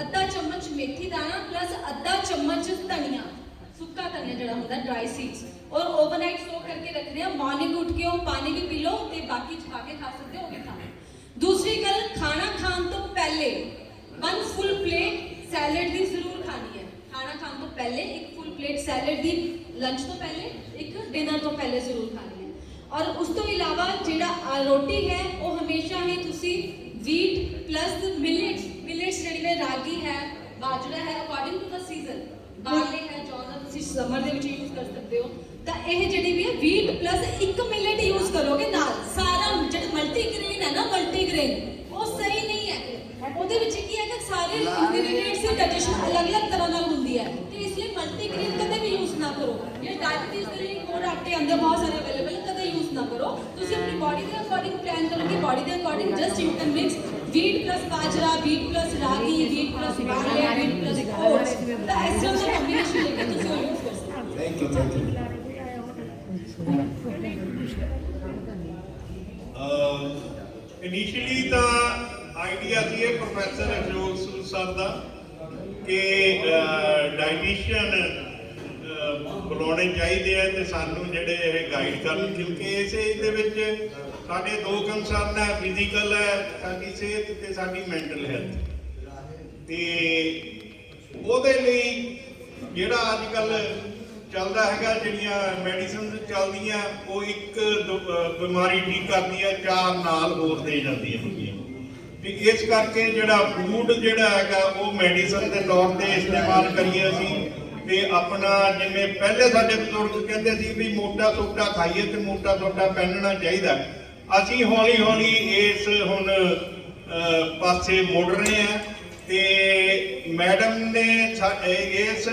ਅੱਧਾ ਚਮਚ ਮੇਥੀ ਦਾਣਾ ਪਲੱਸ ਅੱਧਾ ਚਮਚ ਧਨੀਆ, ਸੁੱਕਾ ਧਨੀਆ ਜਿਹੜਾ ਹੁੰਦਾ ਡਰਾਈ ਸੀਡਸ, और ओवरनाइट सोक करके रखने हैं। मॉर्निंग उठ के पानी भी पी लो तो बाकी छुपा के खा सकते हो, वो भी खाना। दूसरी गल, खाना खान तो पहले 1 फुल प्लेट सैलड की जरूर खानी है। खाना खान तो पहले 1 फुल प्लेट सैलड की, लंच तो पहले, एक डिनर तो पहले जरूर खानी है। और उस तो इलावा जिहड़ा रोटी है वो हमेशा ही तुसी वीट प्लस मिलेट्स जिहड़ी रागी है, बाजरा है, according to the season, barley है, जौ का तुसी समर दे विच यूज कर सकते हो। ਤਾਂ ਇਹ ਜਿਹੜੀ ਵੀ ਹੈ ਵੀਟ ਪਲੱਸ 1 ਮਿਲਟ ਯੂਜ਼ ਕਰੋਗੇ ਨਾਲ। ਸਾਰਾ ਜਿਹੜਾ ਮਲਟੀਗ੍ਰੇਨ ਹੈ ਨਾ, ਮਲਟੀਗ੍ਰੇਨ ਉਹ ਸਹੀ ਨਹੀਂ ਹੈ। ਉਹਦੇ ਵਿੱਚ ਕੀ ਹੈ ਕਿ ਸਾਰੇ ਇੰਗਰੀਡੀਐਂਟਸ ਦੀ ਡਾਈਜੈਸ਼ਨ ਅਲੱਗ-ਅਲੱਗ ਤਰ੍ਹਾਂ ਨਾਲ ਹੁੰਦੀ ਹੈ, ਤੇ ਇਸ ਲਈ ਮਲਟੀਗ੍ਰੇਨ ਕਦੇ ਵੀ ਯੂਜ਼ ਨਾ ਕਰੋ। ਇਹ ਡਾਇਬੀਟੀਜ਼ ਦੇ ਲਈ ਹੋਰ ਆਟੇ ਆਉਂਦੇ ਬਹੁਤ ਸਾਰੇ ਅਵੇਲੇਬਲ, ਕਦੇ ਯੂਜ਼ ਨਾ ਕਰੋ। ਤੁਸੀਂ ਆਪਣੀ ਬਾਡੀ ਦੇ ਅਕੋਰਡਿੰਗ ਪਲਾਨ ਕਰੋ ਕਿ ਬਾਡੀ ਦੇ according just you can mix wheat plus ਬਾਜਰਾ, ਵੀਟ ਪਲੱਸ ਰਾਗੀ, ਵੀਟ ਪਲੱਸ ਬਾਰਲੇ, ਵੀਟ ਪਲੱਸ ਓਟਸ। ਤਾਂ ਇਸ ਤਰ੍ਹਾਂ ਦਾ ਕੰਬੀਨੇਸ਼ਨ ਲੈ ਕੇ ਤੁਸੀਂ ਉਹ ਯੂਜ਼ ਕਰ ਸਕਦੇ ਹੋ। Thank you. ਇਨੀਸ਼ੀਅਲੀ ਤਾਂ ਆਈਡੀਆ ਸੀ ਇਹ ਪ੍ਰੋਫੈਸਰ ਅਸ਼ੋਕ ਸੂਦ ਸਰ ਦਾ ਕਿ ਡਾਈਟੀਸ਼ੀਅਨ ਬੁਲਾਉਣੇ ਚਾਹੀਦੇ ਆ ਤੇ ਸਾਨੂੰ ਜਿਹੜੇ ਇਹ ਗਾਈਡ ਕਰਨ, ਕਿਉਂਕਿ ਇਸੇ ਦੇ ਵਿੱਚ ਸਾਡੇ 2 ਕੰਸਰਨ ਹੈ, ਫਿਜ਼ੀਕਲ ਹੈ ਸਾਡੀ ਸਿਹਤ ਤੇ ਸਾਡੀ ਮੈਂਟਲ ਹੈਲਥ। ਤੇ ਉਹਦੇ ਲਈ ਜਿਹੜਾ ਅੱਜ ਕੱਲ ਚੱਲਦਾ ਹੈਗਾ, ਜਿਹੜੀਆਂ ਮੈਡੀਸਿਨਸ ਚੱਲਦੀਆਂ ਉਹ ਇੱਕ ਬਿਮਾਰੀ ਠੀਕ ਕਰਦੀ ਹੈ, 4 ਨਾਲ ਹੋਰ ਦੇ ਜਾਂਦੀਆਂ ਹੁੰਦੀਆਂ। ਤੇ ਇਸ ਕਰਕੇ ਜਿਹੜਾ ਫੂਡ ਜਿਹੜਾ ਹੈਗਾ ਉਹ ਮੈਡੀਸਨ ਦੇ ਤੌਰ ਤੇ ਇਸਤੇਮਾਲ ਕਰੀਏ ਅਸੀਂ। ਤੇ ਆਪਣਾ ਜਿਵੇਂ ਪਹਿਲੇ ਸਾਡੇ ਬਜ਼ੁਰਗ ਕਹਿੰਦੇ ਸੀ ਵੀ ਮੋਟਾ ਸੋਟਾ ਖਾਈਏ ਤੇ ਮੋਟਾ ਸੋਟਾ ਪਹਿਨਣਾ ਚਾਹੀਦਾ, ਅਸੀਂ ਹੌਲੀ ਹੌਲੀ ਇਸ ਹੁਣ ਪਾਸੇ ਮੁੜ ਰਹੇ ਹਾਂ। ਤੇ ਮੈਡਮ ਨੇ ਇਸ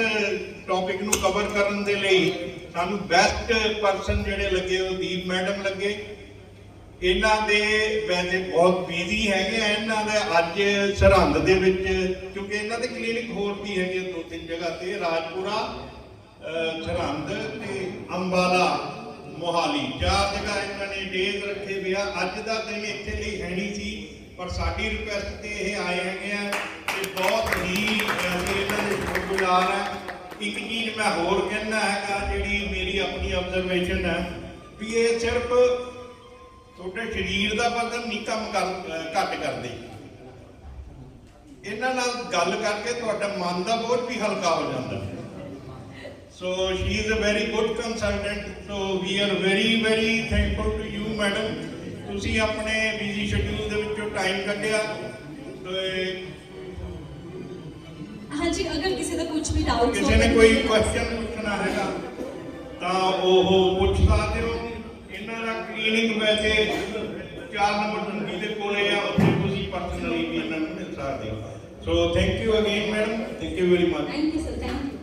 ਟੌਪਿਕ ਨੂੰ ਕਵਰ ਕਰਨ ਦੇ ਲਈ ਸਾਨੂੰ ਬੈਸਟ ਪਰਸਨ ਜਿਹੜੇ ਲੱਗੇ ਉਹ ਦੀਪ ਮੈਡਮ ਲੱਗੇ। ਇਹਨਾਂ ਦੇ ਵੈਸੇ ਬਹੁਤ ਬਿਜ਼ੀ ਹੈਗੇ ਆ, ਇਹਨਾਂ ਦੇ ਅੱਜ ਸਰਹੰਦ ਦੇ ਵਿੱਚ, ਕਿਉਂਕਿ ਇਹਨਾਂ ਦੇ ਕਲੀਨਿਕ ਹੋਰ ਵੀ ਹੈਗੇ 2-3 ਜਗ੍ਹਾ ਤੇ, ਰਾਜਪੁਰਾ, ਸਰਹੰਦ ਤੇ ਅੰਬਾਲਾ, ਮੋਹਾਲੀ, 4 ਜਗ੍ਹਾ ਇਹਨਾਂ ਨੇ ਡੇਜ਼ ਰੱਖੇ ਹੋਏ ਆ। ਅੱਜ ਦਾ ਦਿਨ ਇੱਥੇ ਲਈ ਹੈ ਨਹੀਂ ਸੀ, ਪਰ ਸਾਡੀ ਰਿਕੁਐਸਟ ਤੇ ਇਹ ਆਏ ਹੈਗੇ ਆ ਤੇ ਬਹੁਤ ਹੀ ਇਹਨਾਂ ਦੇ ਸ਼ੁਕਰਗੁਜ਼ਾਰ ਹੈ। ਇੱਕ ਚੀਜ਼ ਮੈਂ ਹੋਰ ਕਹਿਣਾ ਹੈਗਾ, ਜਿਹੜੀ ਮੇਰੀ ਆਪਣੀ ਆਬਜ਼ਰਵੇਸ਼ਨ ਹੈ ਵੀ ਇਹ ਸਿਰਫ ਤੁਹਾਡੇ ਸਰੀਰ ਦਾ ਵਜ਼ਨ ਨਹੀਂ ਘੱਟ ਕਰਦੇ, ਇਹਨਾਂ ਨਾਲ ਗੱਲ ਕਰਕੇ ਤੁਹਾਡਾ ਮਨ ਦਾ ਬੋਝ ਵੀ ਹਲਕਾ ਹੋ ਜਾਂਦਾ। So she is a very good consultant. So we are very thankful to you, madam. ਤੁਸੀਂ ਆਪਣੇ ਬਿਜ਼ੀ ਸ਼ਡਿਊਲ ਦੇ ਵਿੱਚੋਂ ਟਾਈਮ ਕੱਢਿਆ। ਹਾਂਜੀ, ਅਗਰ ਕਿਸੇ ਦਾ ਕੁਝ ਵੀ ਡਾਊਟ ਕਿਸੇ ਨੇ ਕੋਈ ਕੁਐਸਚਨ ਪੁੱਛਣਾ ਹੈਗਾ ਤਾਂ ਉਹ ਪੁੱਛ ਸਕਦੇ ਹੋ। ਇਹਨਾਂ ਦਾ ਕਲੀਨਿਕ ਵੈਸੇ 4 ਨੰਬਰ ਟੰਕੀ ਦੇ ਕੋਲੇ ਆ, ਉੱਥੇ ਤੁਸੀਂ ਪਰਸਨਲੀ ਵੀ ਇਹਨਾਂ ਨੂੰ ਮਿਲ ਸਕਦੇ ਹੋ। So thank you again madam, thank you very much. Thank you sir, thank you.